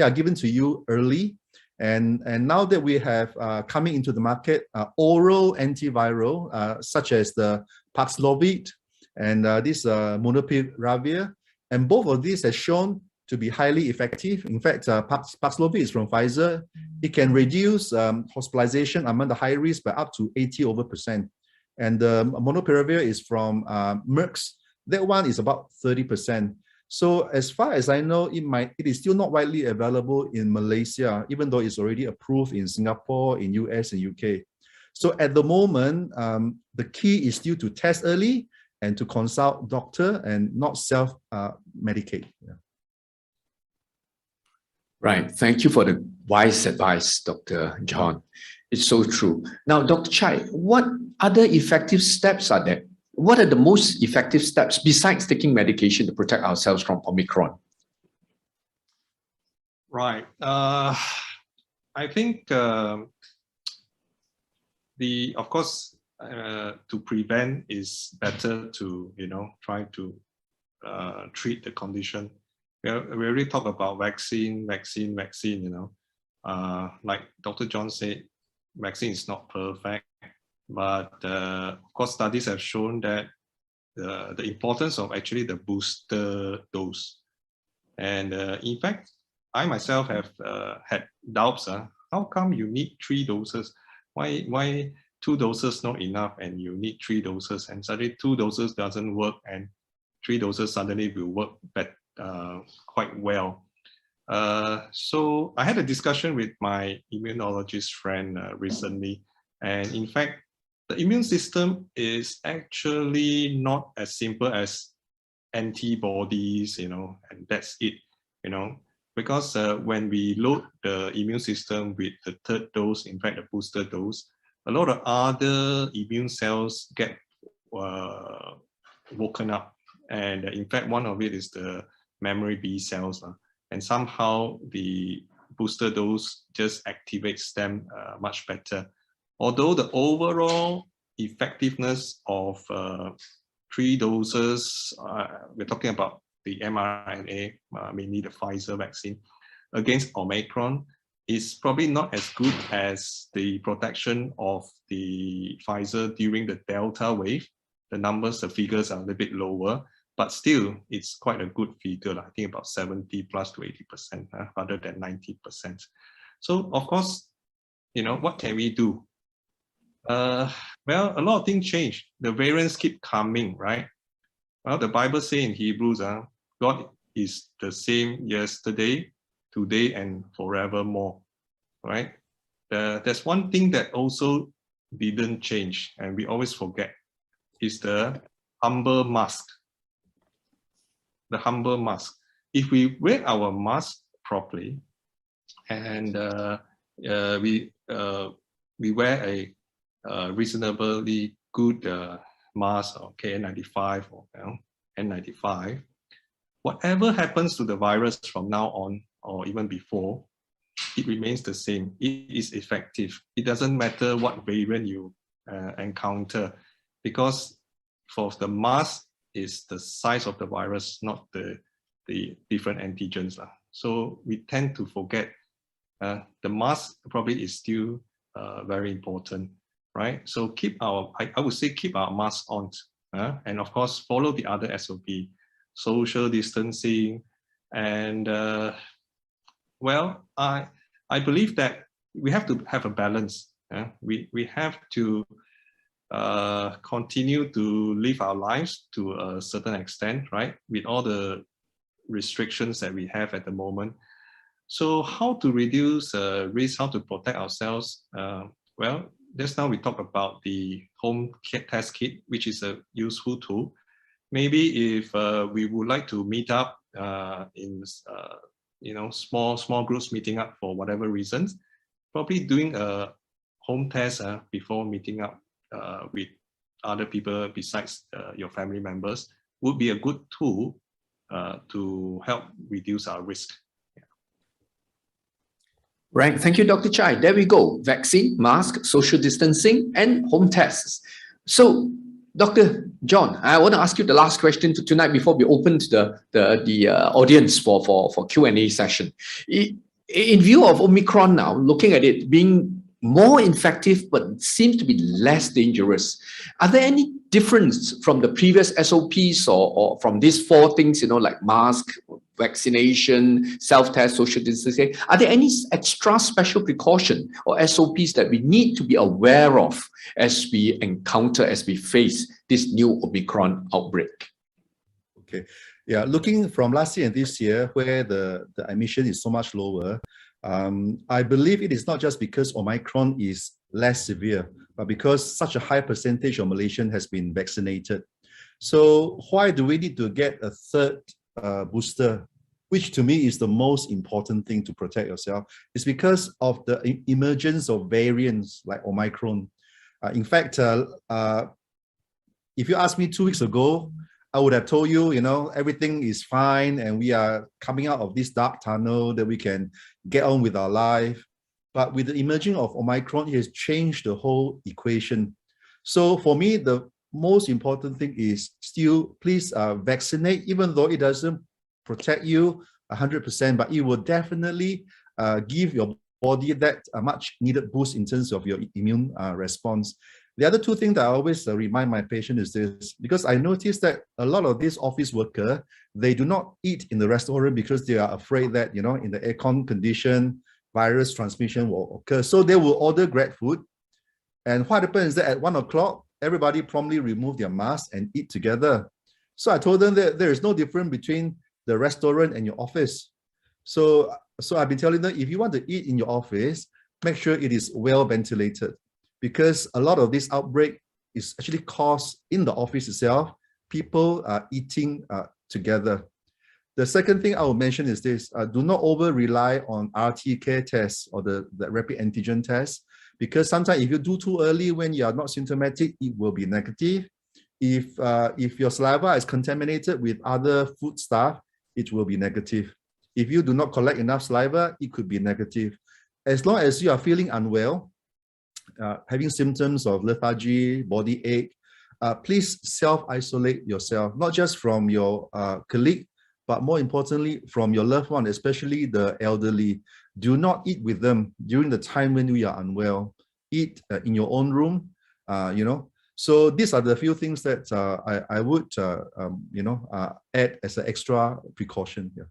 are given to you early. And now that we have coming into the market, oral antiviral, such as the Paxlovid and this Molnupiravir, and both of these have shown to be highly effective. In fact, Paxlovid is from Pfizer. It can reduce hospitalization among the high risk by up to 80%. And the Molnupiravir is from Merck's. That one is about 30%. So as far as I know, it is still not widely available in Malaysia, even though it's already approved in Singapore, in US and UK. So at the moment, the key is still to test early and to consult doctor and not self-medicate. Yeah. Right. Thank you for the wise advice, Dr. John. It's so true. Now, Dr. Chai, what other effective steps are there? What are the most effective steps besides taking medication to protect ourselves from Omicron? Right. I think of course, to prevent is better to, try to treat the condition. We already talk about vaccine, like Dr. John said, vaccine is not perfect. But of course, studies have shown that the importance of actually the booster dose. And in fact, I myself have had doubts. How come you need 3 doses? Why 2 doses not enough and you need 3 doses? And suddenly 2 doses doesn't work and 3 doses suddenly will work quite well. So I had a discussion with my immunologist friend recently. And in fact, the immune system is actually not as simple as antibodies, and that's it, because when we load the immune system with the 3rd dose, in fact, the booster dose, a lot of other immune cells get woken up. And in fact, one of it is the memory B cells. And somehow the booster dose just activates them much better. Although the overall effectiveness of 3 doses, we're talking about the mRNA, mainly the Pfizer vaccine, against Omicron, is probably not as good as the protection of the Pfizer during the Delta wave. The numbers, the figures are a little bit lower, but still it's quite a good figure. I think about 70 plus to 80% rather than 90%. So of course, you know, what can we do? Well, a lot of things change. The variants keep coming, right? Well, the Bible says in Hebrews, God is the same yesterday, today, and forevermore, right? There's one thing that also didn't change, and we always forget, is the humble mask. The humble mask. If we wear our mask properly, and we wear a reasonably good mask or KN95 or N95, whatever happens to the virus from now on or even before, it remains the same. It is effective. It doesn't matter what variant you encounter, because for the mask is the size of the virus, not the different antigens. So we tend to forget the mask probably is still very important, right? So keep our, I would say keep our mask on, and of course follow the other SOP, social distancing, and well, I believe that we have to have a balance. We have to continue to live our lives to a certain extent, right? With all the restrictions that we have at the moment. So how to reduce risk, how to protect ourselves? Well, just now we talked about the home test kit, which is a useful tool. Maybe if we would like to meet up in small groups meeting up for whatever reasons, probably doing a home test before meeting up with other people besides your family members would be a good tool to help reduce our risk. Right. Thank you, Dr. Chai. There we go. Vaccine, mask, social distancing, and home tests. So, Dr. John, I want to ask you the last question for tonight before we open to the audience for Q&A session. In view of Omicron now, looking at it being more infective but seems to be less dangerous, are there any difference from the previous SOPs or from these 4 things, like mask, vaccination, self-test, social distancing? Are there any extra special precaution or SOPs that we need to be aware of as we encounter, as we face this new Omicron outbreak? Okay. Yeah, looking from last year and this year, where the emission is so much lower, I believe it is not just because Omicron is less severe, but because such a high percentage of Malaysians has been vaccinated. So why do we need to get a 3rd booster, which to me is the most important thing to protect yourself? It's because of the emergence of variants like Omicron. In fact, if you asked me 2 weeks ago, I would have told you, everything is fine and we are coming out of this dark tunnel, that we can get on with our life. But with the emerging of Omicron, it has changed the whole equation. So for me, the most important thing is still please vaccinate, even though it doesn't protect you 100%, but it will definitely give your body that much needed boost in terms of your immune response. The other 2 things that I always remind my patient is this, because I noticed that a lot of these office workers, they do not eat in the restaurant because they are afraid that, in the aircon condition, virus transmission will occur. So they will order Grab food. And what happens is that at 1 o'clock, everybody promptly remove their mask and eat together. So I told them that there is no difference between the restaurant and your office. So I've been telling them, if you want to eat in your office, make sure it is well ventilated, because a lot of this outbreak is actually caused in the office itself. People are eating together. The second thing I will mention is this: do not over rely on RT-PCR tests or the rapid antigen test, because sometimes if you do too early when you are not symptomatic, it will be negative. If your saliva is contaminated with other food stuff, it will be negative. If you do not collect enough saliva, it could be negative. As long as you are feeling unwell, having symptoms of lethargy, body ache, please self-isolate yourself, not just from your colleague, but more importantly, from your loved one, especially the elderly. Do not eat with them during the time when we are unwell. Eat in your own room, So these are the few things that I would, add as an extra precaution here.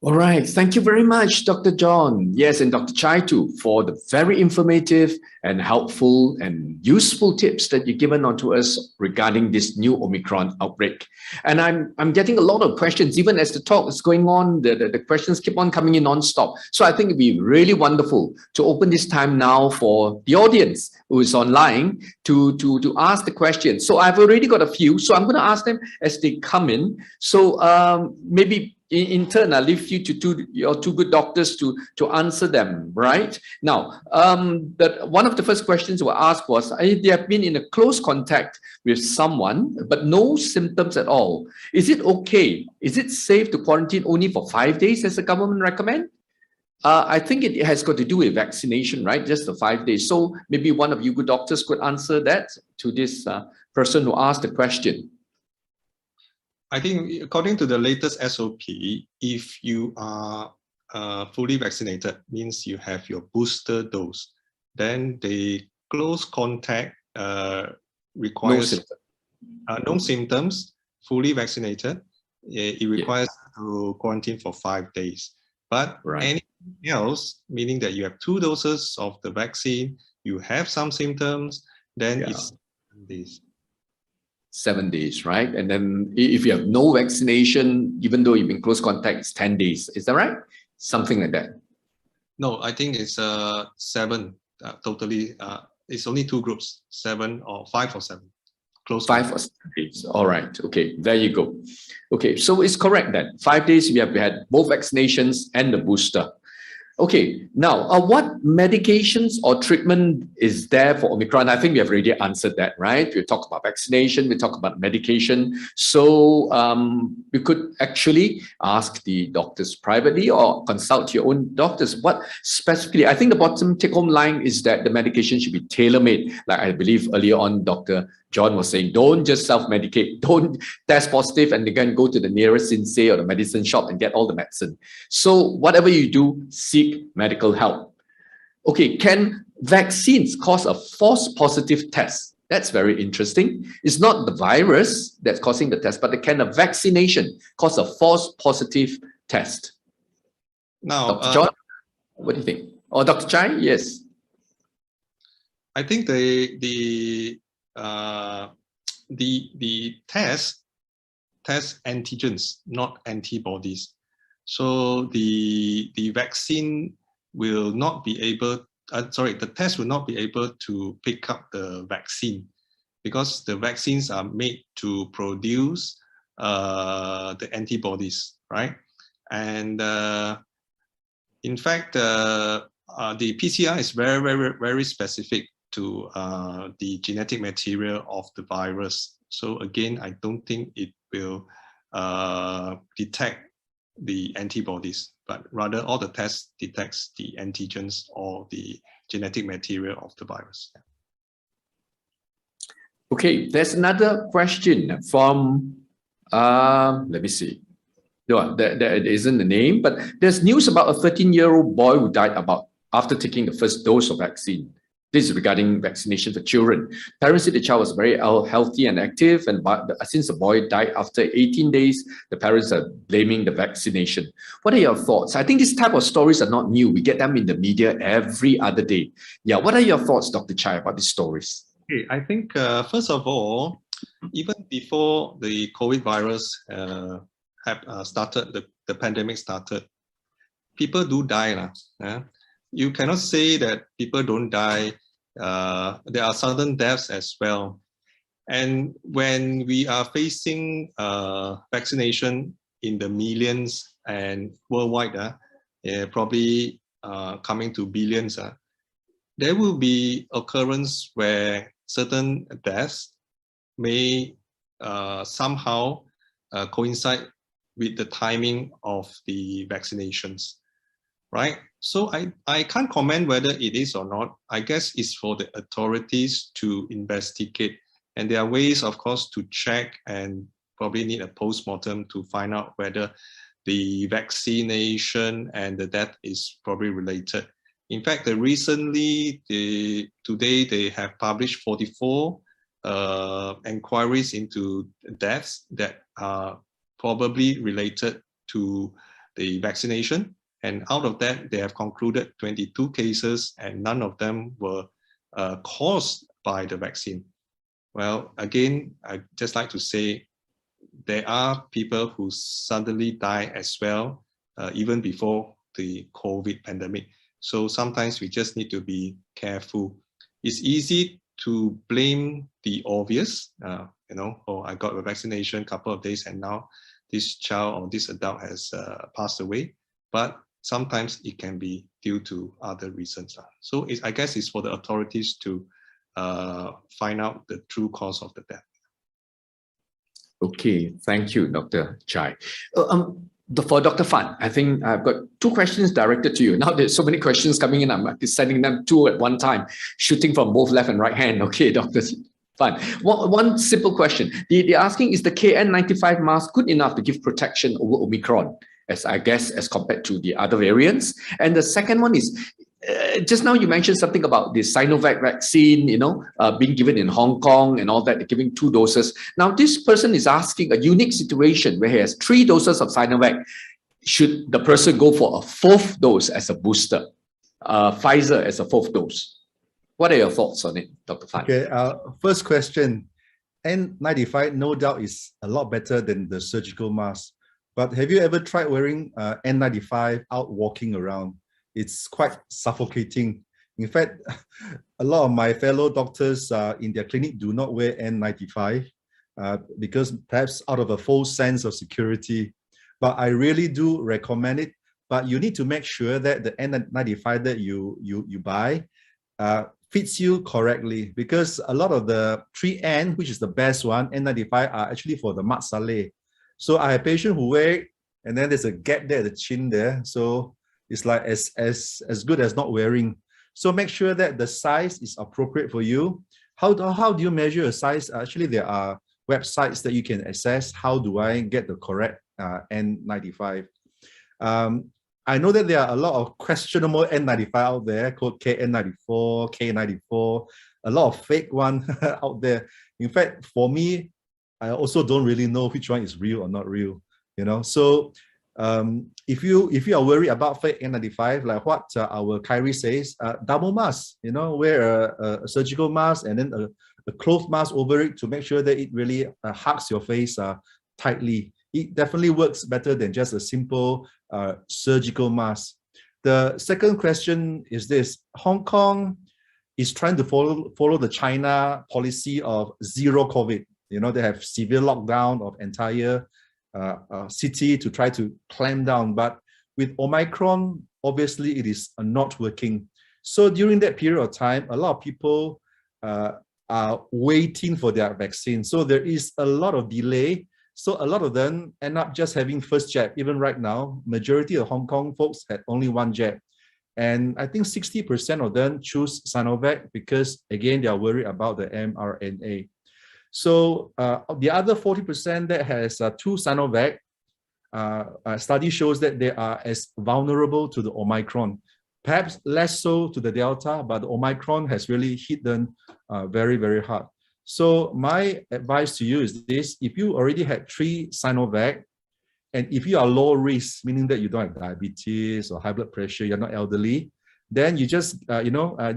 All right. Thank you very much, Dr. John. Yes, and Dr. Chai too, for the very informative and helpful and useful tips that you've given onto us regarding this new Omicron outbreak. And I'm getting a lot of questions, even as the talk is going on, the questions keep on coming in non-stop. So I think it'd be really wonderful to open this time now for the audience who is online to ask the questions. So I've already got a few, so I'm going to ask them as they come in. So maybe in turn, I'll leave you to your two good doctors to answer them, right? Now, one of the first questions were asked was, they have been in a close contact with someone, but no symptoms at all. Is it okay? Is it safe to quarantine only for 5 days as the government recommend? I think it has got to do with vaccination, right? Just the 5 days. So maybe one of you good doctors could answer that to this person who asked the question. I think according to the latest SOP, if you are fully vaccinated, means you have your booster dose, then the close contact requires no symptoms, fully vaccinated. It requires to quarantine for 5 days. But anything else, meaning that you have 2 doses of the vaccine, you have some symptoms, then it's 7 days. 7 days, right? And then if you have no vaccination, even though you've been close contact, it's 10 days. Is that right? Something like that. No, I think it's 7 totally. It's only 2 groups, 7 or 5 or 7. Close 5 or 7 days. All right. Okay, there you go. Okay, so it's correct then. 5 days we have had both vaccinations and the booster. Okay, now what medications or treatment is there for Omicron? I think we have already answered that, right? We talk about vaccination, we talk about medication. So you could actually ask the doctors privately or consult your own doctors. What specifically, I think the bottom take-home line is that the medication should be tailor-made. Like I believe earlier on, Dr. John was saying, don't just self-medicate, don't test positive and then go to the nearest sensei or the medicine shop and get all the medicine. So whatever you do, seek medical help. Okay, can vaccines cause a false positive test? That's very interesting. It's not the virus that's causing the test, but can a vaccination cause a false positive test? Now, Dr. John, what do you think? Or Dr. Chai? Yes. I think the test antigens, not antibodies. So the vaccine will not be able, the test will not be able to pick up the vaccine because the vaccines are made to produce the antibodies, right? And in fact, the PCR is very specific to the genetic material of the virus. So again, I don't think it will detect the antibodies, but rather all the tests detects the antigens or the genetic material of the virus. Okay, there's another question from, let me see. No, there isn't the name, but there's news about a 13-year-old boy who died after taking the first dose of vaccine. This is regarding vaccination for children. Parents said the child was very healthy and active, and since the boy died after 18 days, the parents are blaming the vaccination. What are your thoughts? I think this type of stories are not new. We get them in the media every other day. Yeah, what are your thoughts, Dr. Chai, about these stories? Okay, I think first of all, even before the COVID virus started, the pandemic started, people do die. You cannot say that people don't die. There are sudden deaths as well. And when we are facing vaccination in the millions and worldwide, probably coming to billions, there will be occurrence where certain deaths may somehow coincide with the timing of the vaccinations, right? So I can't comment whether it is or not. I guess it's for the authorities to investigate. And there are ways, of course, to check and probably need a post-mortem to find out whether the vaccination and the death is probably related. In fact, recently, today they have published 44 inquiries into deaths that are probably related to the vaccination. And out of that, they have concluded 22 cases and none of them were caused by the vaccine. Well, again, I'd just like to say there are people who suddenly die as well, even before the COVID pandemic. So sometimes we just need to be careful. It's easy to blame the obvious, you know, oh, I got a vaccination a couple of days and now this child or this adult has passed away. But sometimes it can be due to other reasons. So I guess it's for the authorities to find out the true cause of the death. Okay, thank you, Dr. Chai. For Dr. Fan, I think I've got two questions directed to you. Now there's so many questions coming in, I'm sending them two at one time, shooting from both left and right hand. Okay, Dr. Fan. One simple question. They're asking, is the KN95 mask good enough to give protection over Omicron, as I guess, as compared to the other variants? And the second one is, just now you mentioned something about the Sinovac vaccine, you know, being given in Hong Kong and all that, giving 2 doses. Now, this person is asking a unique situation where he has 3 doses of Sinovac. Should the person go for a 4th dose as a booster? Pfizer as a 4th dose? What are your thoughts on it, Dr. Fan? Okay, first question. N95 no doubt is a lot better than the surgical mask. But have you ever tried wearing N95 out walking around? It's quite suffocating. In fact, a lot of my fellow doctors in their clinic do not wear N95 because perhaps out of a false sense of security. But I really do recommend it. But you need to make sure that the N95 that you buy fits you correctly, because a lot of the 3N, which is the best one, N95 are actually for the mat salleh. So I have patients who wear it, and then there's a gap there, the chin there. So it's like as good as not wearing. So make sure that the size is appropriate for you. How do you measure a size? Actually, there are websites that you can access. How do I get the correct N95? I know that there are a lot of questionable N95 out there called KN94, K94, a lot of fake one out there. In fact, for me, I also don't really know which one is real or not real, you know. So if you are worried about fake N95, like what our Kyrie says, double mask, you know, wear a surgical mask and then a cloth mask over it to make sure that it really hugs your face tightly. It definitely works better than just a simple surgical mask. The second question is this: Hong Kong is trying to follow the China policy of zero COVID. You know, they have severe lockdown of entire city to try to clamp down. But with Omicron, obviously it is not working. So during that period of time, a lot of people are waiting for their vaccine. So there is a lot of delay. So a lot of them end up just having first jab. Even right now, majority of Hong Kong folks had only 1 jab. And I think 60% of them choose Sinovac because, again, they are worried about the mRNA. So the other 40% that has 2 Sinovac, study shows that they are as vulnerable to the Omicron. Perhaps less so to the Delta, but the Omicron has really hit them very, very hard. So my advice to you is this: if you already had 3 Sinovac, and if you are low risk, meaning that you don't have diabetes or high blood pressure, you're not elderly, then you just,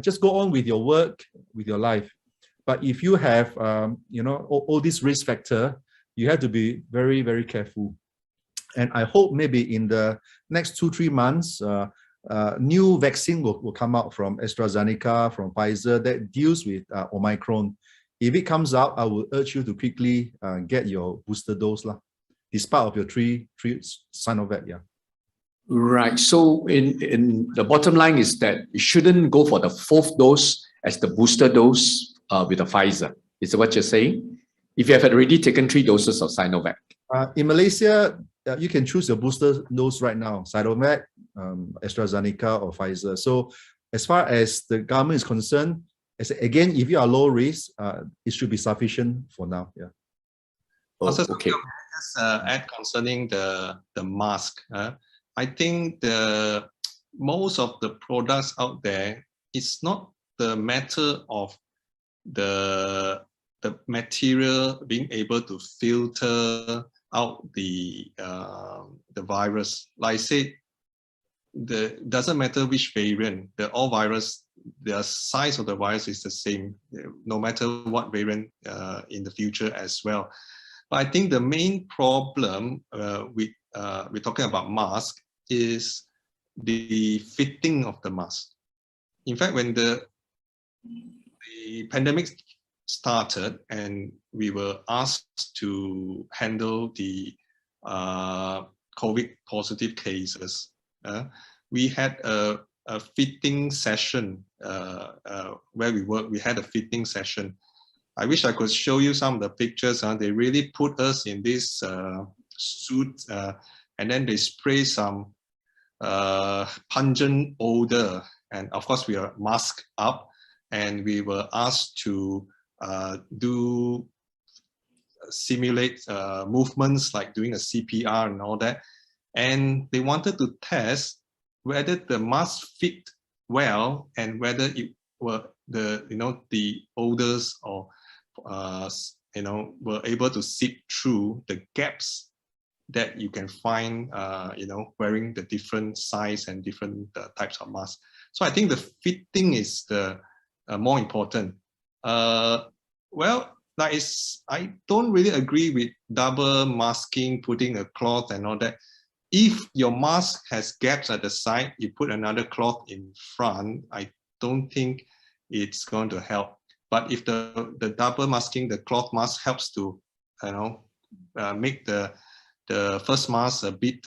just go on with your work, with your life. But if you have, all this risk factor, you have to be very, very careful. And I hope maybe in the next 2-3 months, new vaccine will come out from AstraZeneca, from Pfizer that deals with Omicron. If it comes out, I will urge you to quickly get your booster dose, despite of your 3 Sinovac. Yeah. Right. So in the bottom line is that you shouldn't go for the 4th dose as the booster dose with the Pfizer. Is that what you're saying? if you have already taken 3 doses of Sinovac? In Malaysia, you can choose your booster dose right now, Sinovac, AstraZeneca or Pfizer. So as far as the government is concerned, again, if you are low risk, it should be sufficient for now. Yeah. Oh, Also, okay. just add concerning the mask. I think most of the products out there, it's not the matter of the material being able to filter out the virus. Like I said, doesn't matter which variant, all virus, the size of the virus is the same, no matter what variant in the future as well. But I think the main problem we're talking about mask is the fitting of the mask. In fact, when the pandemic started and we were asked to handle the COVID positive cases, we had a fitting session where we work. We had a fitting session. I wish I could show you some of the pictures. They really put us in this suit, and then they spray some pungent odor. And of course, we are masked up, and we were asked to simulate movements like doing a CPR and all that. And they wanted to test whether the mask fit well and whether it were the odors or were able to seep through the gaps that you can find wearing the different size and different types of masks. So I think the fitting is the more important. Well, I don't really agree with double masking, putting a cloth and all that. If your mask has gaps at the side, you put another cloth in front, I don't think it's going to help. But if the double masking, the cloth mask helps to make the first mask a bit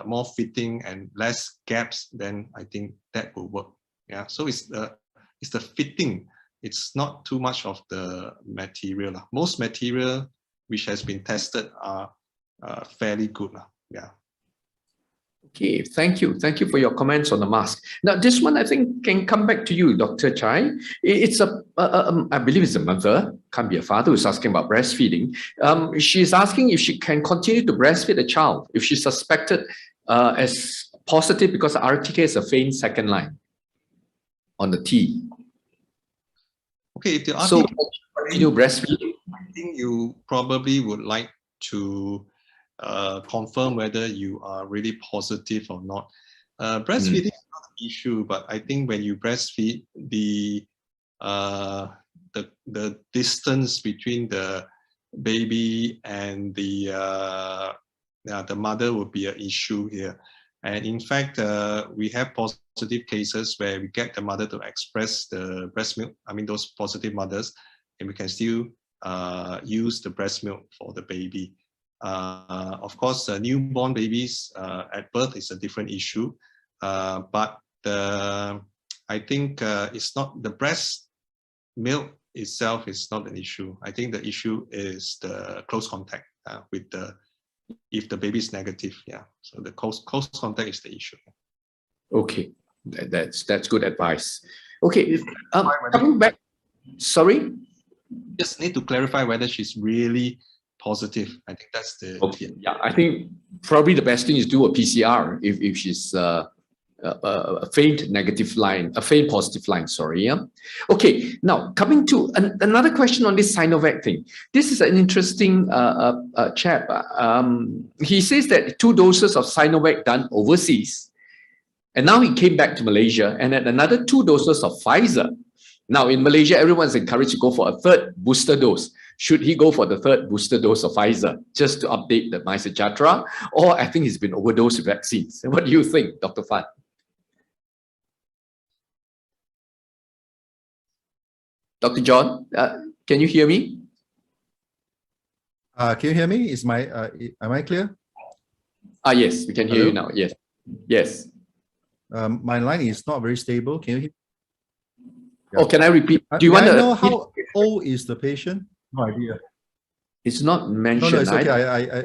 more fitting and less gaps, then I think that will work. Yeah. So it's the fitting. It's not too much of the material. Most material which has been tested are fairly good. Yeah. Okay, thank you. Thank you for your comments on the mask. Now, this one I think can come back to you, Dr. Chai. It's I believe it's a mother, can't be a father, who's asking about breastfeeding. She's asking if she can continue to breastfeed a child if she's suspected as positive because RTK is a faint second line on the T. Okay, if the RTK so continue breastfeeding, I think you probably would like to confirm whether you are really positive or not. Breastfeeding is not an issue, but I think when you breastfeed, the distance between the baby and the mother will be an issue here. And in fact, we have positive cases where we get the mother to express the breast milk. I mean, those positive mothers, and we can still use the breast milk for the baby. Of course, newborn babies at birth is a different issue, but I think it's not the breast milk itself is not an issue. I think the issue is the close contact with if the baby is negative. Yeah, so the close contact is the issue. Okay, that's good advice. Okay, coming back. Sorry. Just need to clarify whether she's really positive. I think that's the yeah. I think probably the best thing is do a PCR if she's a faint negative line, a faint positive line. Sorry. Yeah. Okay. Now coming to another question on this Sinovac thing. This is an interesting chap. He says that 2 doses of Sinovac done overseas, and now he came back to Malaysia and had another 2 doses of Pfizer. Now in Malaysia, everyone's encouraged to go for a 3rd booster dose. Should he go for the 3rd booster dose of Pfizer just to update the MICE Chatra? Or I think he's been overdosed with vaccines. What do you think, Dr. Fan? Dr. John, can you hear me? Can you hear me? Am I clear? Yes, we can hear you now. Yes. Yes. My line is not very stable. Can you hear? Yeah. Oh, can I repeat? Do you want to know how old is the patient? No idea. It's not No, mentioned. it's okay.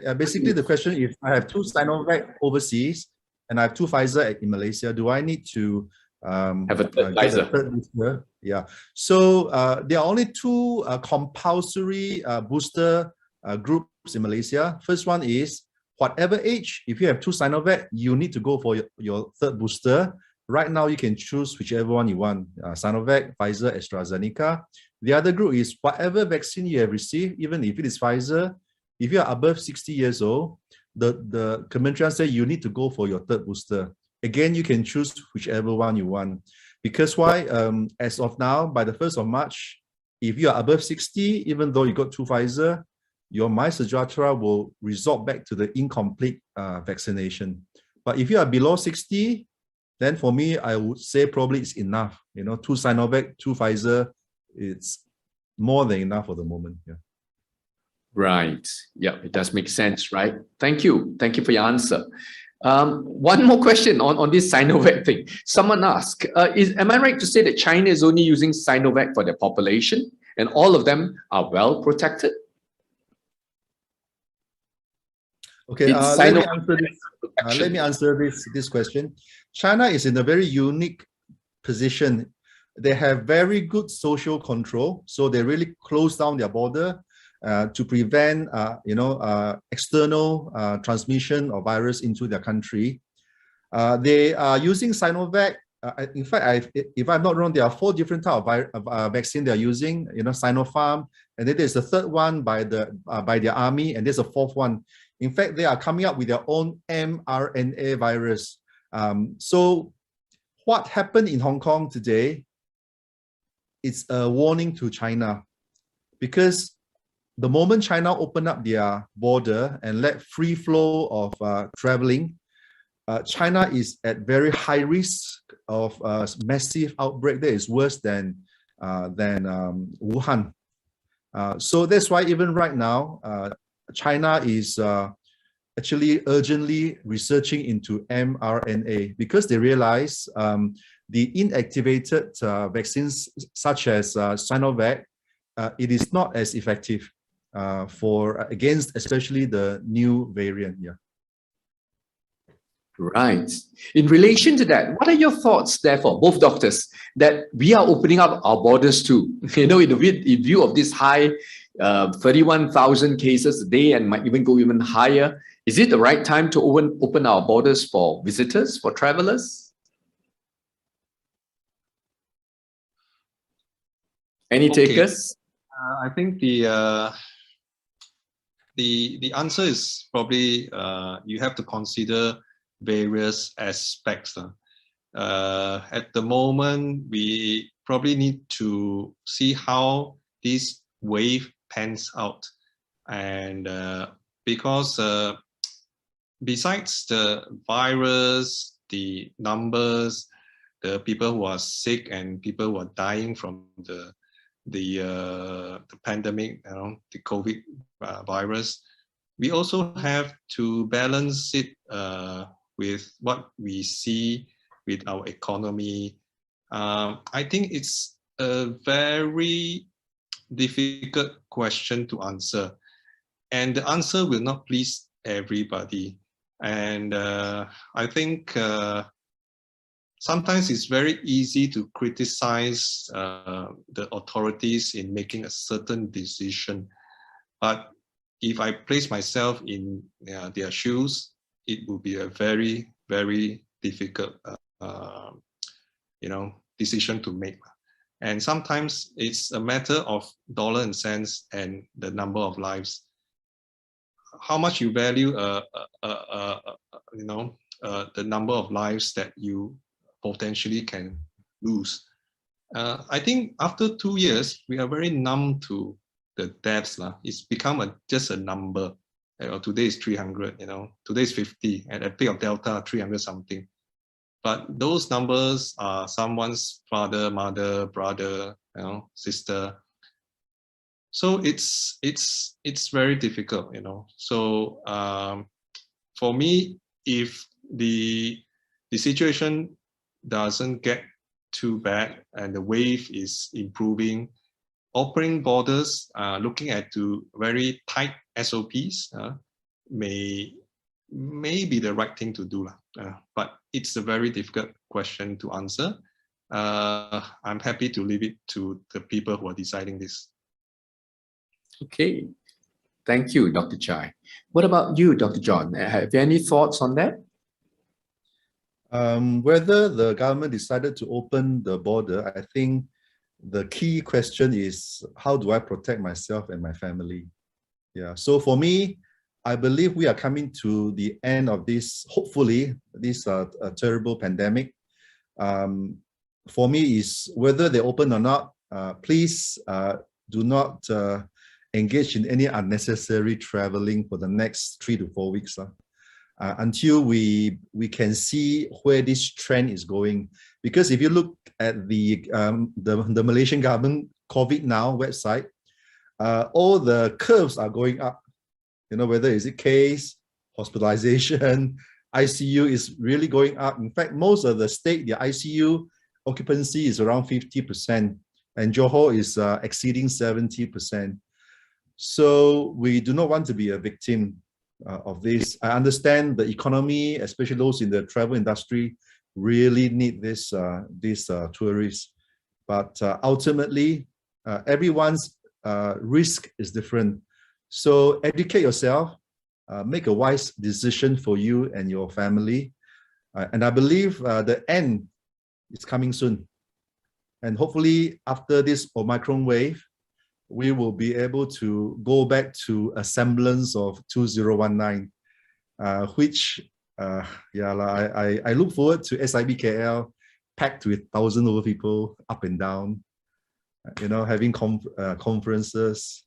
I basically the question is, I have 2 Sinovac overseas and I have 2 Pfizer in Malaysia. Do I need to Have a third get a Pfizer. third booster? Yeah. So there are only 2 compulsory booster groups in Malaysia. First one is whatever age, if you have 2 Sinovac, you need to go for your third booster. Right now, you can choose whichever one you want, Sinovac, Pfizer, AstraZeneca. The other group is whatever vaccine you have received, even if it is Pfizer, if you are above 60 years old, the Kementerian say you need to go for your third booster. Again, you can choose whichever one you want. Because why? As of now, by the 1st of March, if you are above 60, even though you got 2 Pfizer, your MySejahtera will resort back to the incomplete vaccination. But if you are below 60, then for me, I would say probably it's enough. 2 Sinovac, 2 Pfizer, it's more than enough for the moment. Yeah. Right. Yeah, it does make sense, right? Thank you. Thank you for your answer. One more question on this Sinovac thing. Someone asked, am I right to say that China is only using Sinovac for their population and all of them are well protected? Okay, let me answer this question. China is in a very unique position. They have very good social control, so they really close down their border to prevent, external transmission of virus into their country. They are using Sinovac. In fact, if I'm not wrong, there are 4 different types of vaccine they are using. Sinopharm, and then there's the third one by the army, and there's a 4th one. In fact, they are coming up with their own mRNA virus. So what happened in Hong Kong today, it's a warning to China, because the moment China opened up their border and let free flow of traveling, China is at very high risk of massive outbreak that is worse than Wuhan. So that's why even right now, China is actually urgently researching into mRNA, because they realize the inactivated vaccines such as Sinovac, it is not as effective against especially the new variant. Yeah. Right. In relation to that, what are your thoughts, therefore, both doctors, that we are opening up our borders too? In view of this high 31,000 cases a day and might even go even higher, is it the right time to open our borders for visitors, for travelers? Any takers? I think the answer is probably you have to consider various aspects. At the moment, we probably need to see how this wave pans out, and because besides the virus, the numbers, the people who are sick and people who are dying from the pandemic, the COVID virus, we also have to balance it with what we see with our economy. I think it's a very difficult question to answer, and the answer will not please everybody. And I think sometimes it's very easy to criticize the authorities in making a certain decision. But if I place myself in their shoes, it will be a very, very difficult decision to make. And sometimes it's a matter of dollar and cents and the number of lives. How much you value the number of lives that you potentially can lose. I think after 2 years, we are very numb to the deaths. It's become just a number. Today is 300, today is 50, and at peak of Delta, 300 something. But those numbers are someone's father, mother, brother, sister. So it's very difficult, So for me, if the situation doesn't get too bad and the wave is improving, opening borders, looking at to very tight SOPs may be the right thing to do, but it's a very difficult question to answer. I'm happy to leave it to the people who are deciding this. Okay, thank you, Dr. Chai. What about you, Dr. John? Have you any thoughts on that? Whether the government decided to open the border, I think the key question is, how do I protect myself and my family? Yeah, so for me, I believe we are coming to the end of this, hopefully, this terrible pandemic. For me, is whether they open or not, please do not engage in any unnecessary traveling for the next 3 to 4 weeks until we can see where this trend is going. Because if you look at the Malaysian government COVID Now website, all the curves are going up. You know, whether is it case, hospitalization, ICU is really going up. In fact, most of the state, the ICU occupancy is around 50%, and Johor is exceeding 70%. So we do not want to be a victim of this. I understand the economy, especially those in the travel industry, really need this these tourists. But ultimately, everyone's risk is different. So educate yourself, make a wise decision for you and your family. And I believe the end is coming soon. And hopefully after this Omicron wave, we will be able to go back to a semblance of 2019, which, I look forward to SIB KL packed with 1,000 over people up and down, you know, having conferences.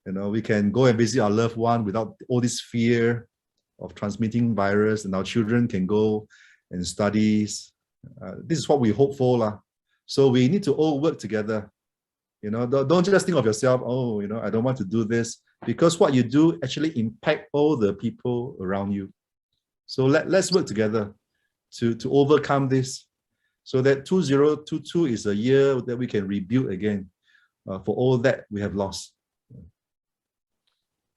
You know, we can go and visit our loved one without all this fear of transmitting virus, and our children can go and study. This is what we hope for. So we need to all work together. You know, don't just think of yourself, oh, you know, I don't want to do this, because what you do actually impact all the people around you. So let's work together to overcome this, so that 2022 is a year that we can rebuild again for all that we have lost.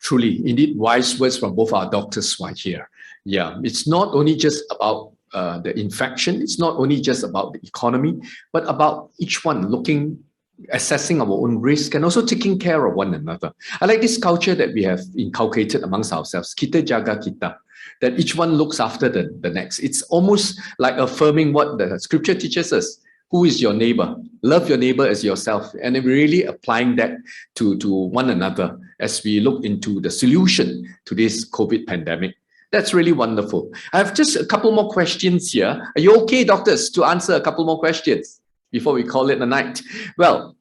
Truly, indeed, wise words from both our doctors right here. Yeah, it's not only just about the infection, it's not only just about the economy, but about each one assessing our own risk and also taking care of one another. I like this culture that we have inculcated amongst ourselves, kita jaga kita, that each one looks after the next. It's almost like affirming what the scripture teaches us. Who is your neighbor? Love your neighbor as yourself. And really applying that to one another as we look into the solution to this COVID pandemic. That's really wonderful. I have just a couple more questions here. Are you okay, doctors, to answer a couple more questions before we call it a night? Well,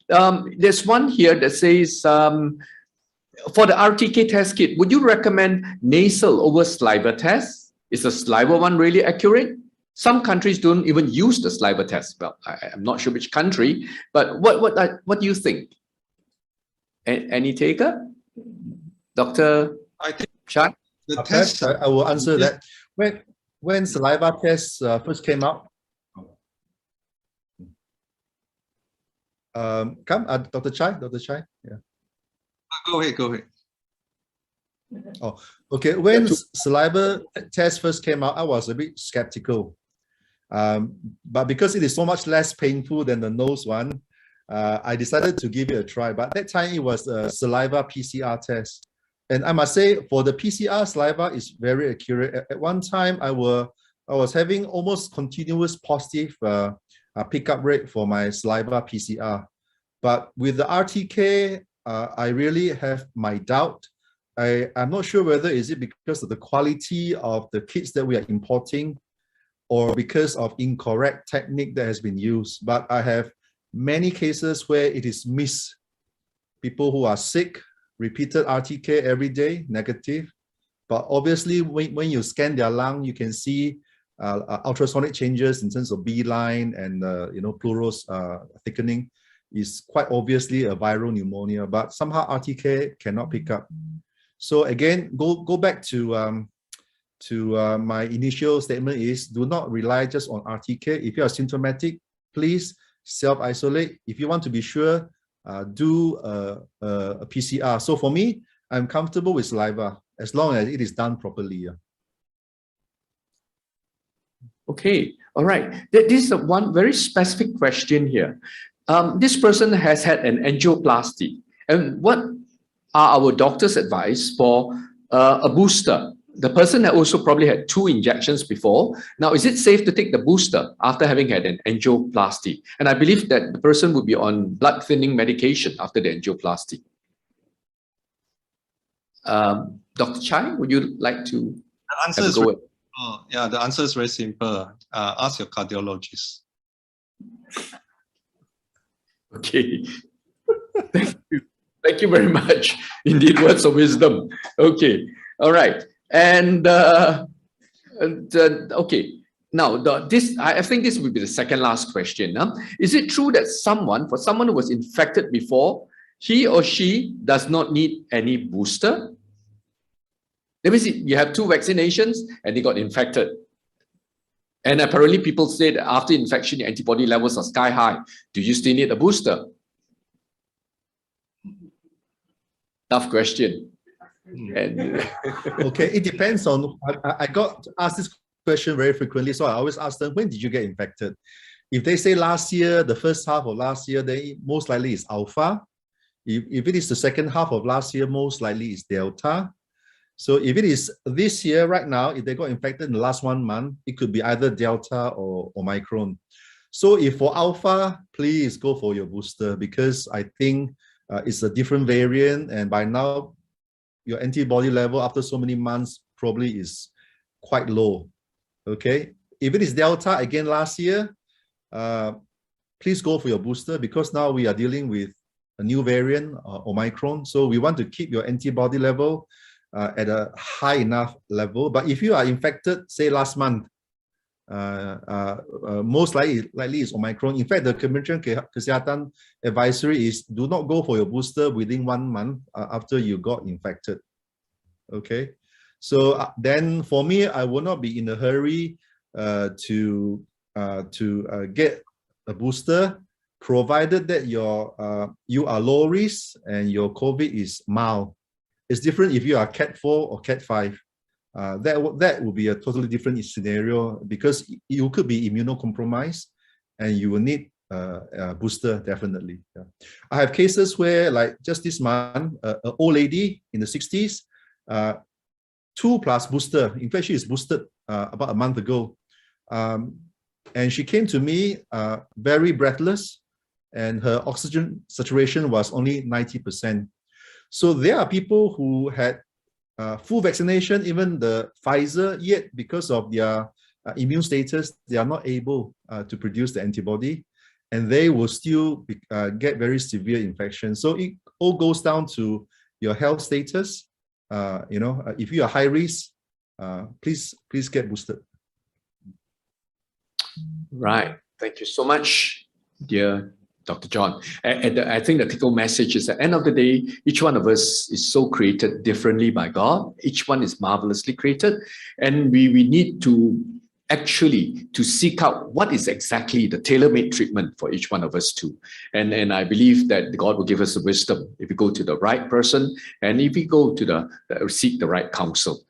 there's one here that says, for the RTK test kit, would you recommend nasal over saliva test? Is the saliva one really accurate? Some countries don't even use the saliva test. Well, I'm not sure which country, but what do you think? Any taker? Dr. I think Chai? the test. I will answer that. When saliva tests first came out, Dr. Chai, yeah. Go ahead. Oh, okay. When saliva test first came out, I was a bit skeptical. But because it is so much less painful than the nose one, I decided to give it a try. But that time it was a Saliva Pcr test. And I must say, for the PCR, saliva is very accurate. At one time, I was having almost continuous positive pickup rate for my saliva PCR. But with the RTK, I really have my doubt. I'm not sure whether is it because of the quality of the kits that we are importing, or because of incorrect technique that has been used. But I have many cases where it is missed. People who are sick, repeated RTK every day, negative. But obviously, when you scan their lung, you can see ultrasonic changes in terms of B line and pleural thickening. Is quite obviously a viral pneumonia, but somehow RTK cannot pick up. So again, go back to my initial statement is, do not rely just on RTK. If you are symptomatic, please self-isolate. If you want to be sure, do a PCR. So for me, I'm comfortable with saliva as long as it is done properly. Yeah. Okay, all right. This is one very specific question here. This person has had an angioplasty, and what are our doctor's advice for a booster? The person had also probably had 2 injections before. Now, is it safe to take the booster after having had an angioplasty? And I believe that the person would be on blood thinning medication after the angioplasty. Dr. Chai, would you like to have a go at? Yeah, the answer is very simple. Ask your cardiologist. Okay. Thank you. Thank you very much. Indeed, words of wisdom. Okay. All right. And okay. Now, I think this will be the second last question. Is it true that for someone who was infected before, he or she does not need any booster? That means you have 2 vaccinations and they got infected. And apparently people say that after infection, the antibody levels are sky high. Do you still need a booster? Tough question. And, okay, it depends on, I got asked this question very frequently, so I always ask them, when did you get infected? If they say last year, the first half of last year, then most likely it's alpha. If it is the second half of last year, most likely it's delta. So if it is this year, right now, if they got infected in the last 1 month, it could be either Delta or Omicron. So if for Alpha, please go for your booster, because I think it's a different variant. And by now, your antibody level after so many months probably is quite low. Okay. If it is Delta again last year, please go for your booster, because now we are dealing with a new variant, Omicron. So we want to keep your antibody level at a high enough level. But if you are infected, say last month, most likely is Omicron. In fact, the Kementerian Kesihatan advisory is do not go for your booster within 1 month after you got infected. Okay, so then for me, I will not be in a hurry to get a booster, provided that you are low risk and your COVID is mild. It's different if you are Cat 4 or Cat 5. That will be a totally different scenario, because you could be immunocompromised and you will need a booster, definitely. Yeah. I have cases where, like just this month, an old lady in the 60s, 2+ booster. In fact, she is boosted about a month ago. And she came to me very breathless, and her oxygen saturation was only 90%. So there are people who had full vaccination, even the Pfizer, yet because of their immune status, they are not able to produce the antibody, and they will still get very severe infection. So it all goes down to your health status. If you are high risk, please get boosted. right. Thank you so much, dear Dr. John. And I think the take-home message is at the end of the day, each one of us is so created differently by God. Each one is marvelously created. And we need to actually seek out what is exactly the tailor-made treatment for each one of us too. And I believe that God will give us the wisdom if we go to the right person and if we go to seek the right counsel.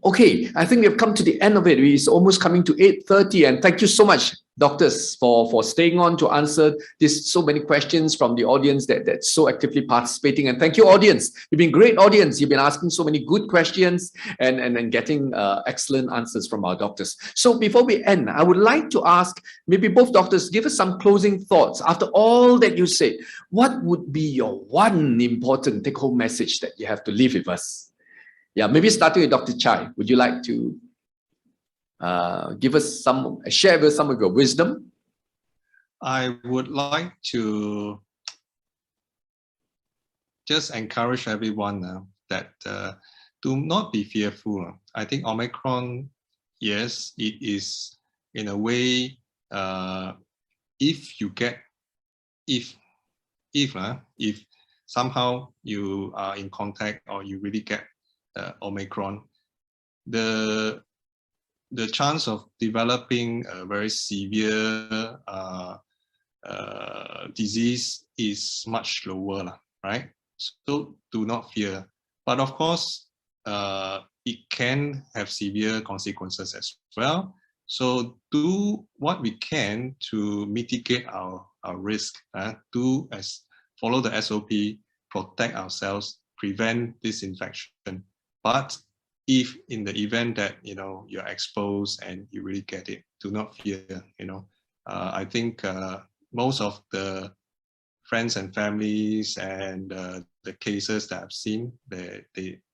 Okay, I think we've come to the end of it. It's almost coming to 8:30, and thank you so much, doctors, for staying on to answer so many questions from the audience that's so actively participating. And thank you, audience. You've been great audience. You've been asking so many good questions and getting excellent answers from our doctors. So before we end, I would like to ask maybe both doctors, give us some closing thoughts. After all that you said, what would be your one important take-home message that you have to leave with us? Yeah, maybe starting with Dr. Chai. Would you like to share with us some of your wisdom? I would like to just encourage everyone that do not be fearful. I think Omicron, yes, it is in a way, if somehow you are in contact or you really get Omicron, the chance of developing a very severe disease is much lower, right? So do not fear. But of course, it can have severe consequences as well. So do what we can to mitigate our risk. Follow the SOP, protect ourselves, prevent this infection. But if in the event that you're exposed and you really get it, do not fear. I think most of the friends and families and the cases that I've seen,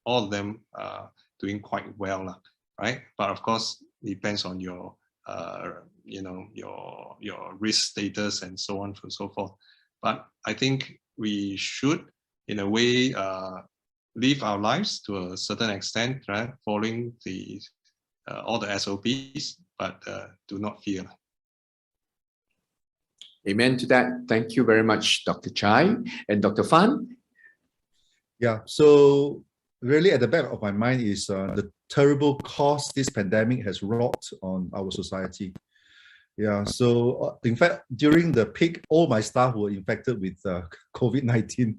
all of them are doing quite well, right? But of course, depends on your your risk status and so on and so forth. But I think we should, in a way, live our lives to a certain extent, right? Following all the SOPs, but do not fear. Amen to that. Thank you very much, Dr. Chai. And Dr. Fan? Yeah, so really at the back of my mind is the terrible cost this pandemic has wrought on our society. Yeah, so in fact, during the peak, all my staff were infected with COVID-19.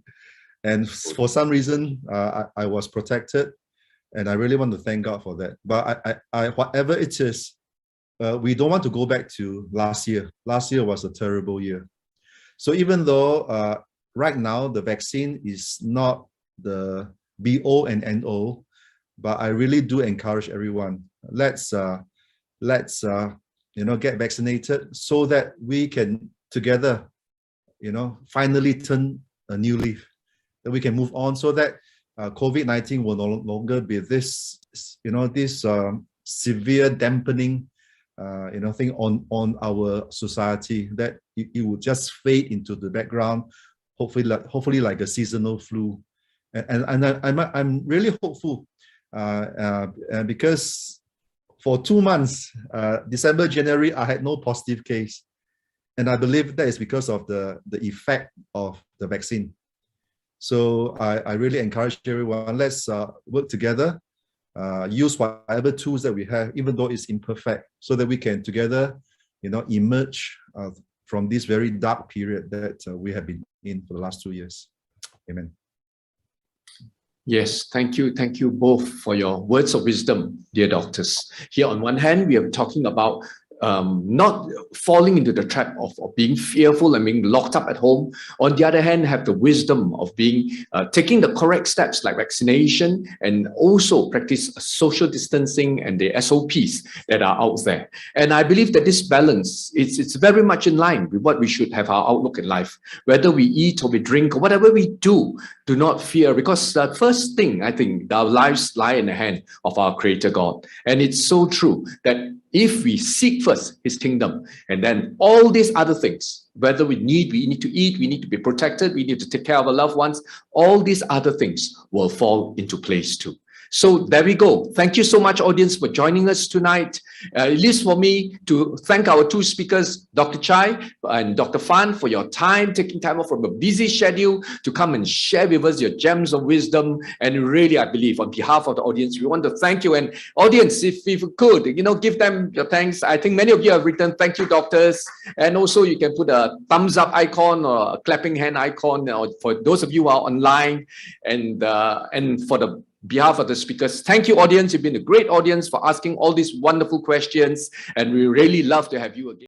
And for some reason, I was protected. And I really want to thank God for that. But I whatever it is, we don't want to go back to last year. Last year was a terrible year. So even though right now the vaccine is not the be-all and end-all, but I really do encourage everyone, let's get vaccinated so that we can together, finally turn a new leaf, that we can move on, so that COVID-19 will no longer be this, this severe dampening thing on our society, that it will just fade into the background, hopefully like a seasonal flu. And I'm really hopeful because for 2 months, December, January, I had no positive case, and I believe that is because of the effect of the vaccine. So I really encourage everyone, let's work together. Use whatever tools that we have, even though it's imperfect, so that we can together, emerge from this very dark period that we have been in for the last 2 years. Amen. Yes, thank you. Thank you both for your words of wisdom, dear doctors. Here on one hand, we are talking about not falling into the trap of being fearful and being locked up at home. On the other hand, have the wisdom of being taking the correct steps like vaccination, and also practice social distancing and the SOPs that are out there. And I believe that this balance, it's very much in line with what we should have our outlook in life. Whether we eat or we drink or whatever we do not fear, because the first thing, I think, our lives lie in the hand of our Creator God. And it's so true that if we seek first His kingdom, and then all these other things, whether we need to eat, we need to be protected, we need to take care of our loved ones, all these other things will fall into place too. So there we go. Thank you so much, audience, for joining us tonight. It is for me to thank our two speakers, Dr. Chai and Dr. Fan, for your time, taking time off from a busy schedule to come and share with us your gems of wisdom. And really, I believe, on behalf of the audience, we want to thank you. And audience, if you could, give them your thanks. I think many of you have written, thank you, doctors. And also, you can put a thumbs up icon or a clapping hand icon, or for those of you who are online. And for the behalf of the speakers, thank you, audience. You've been a great audience for asking all these wonderful questions, and we really love to have you again.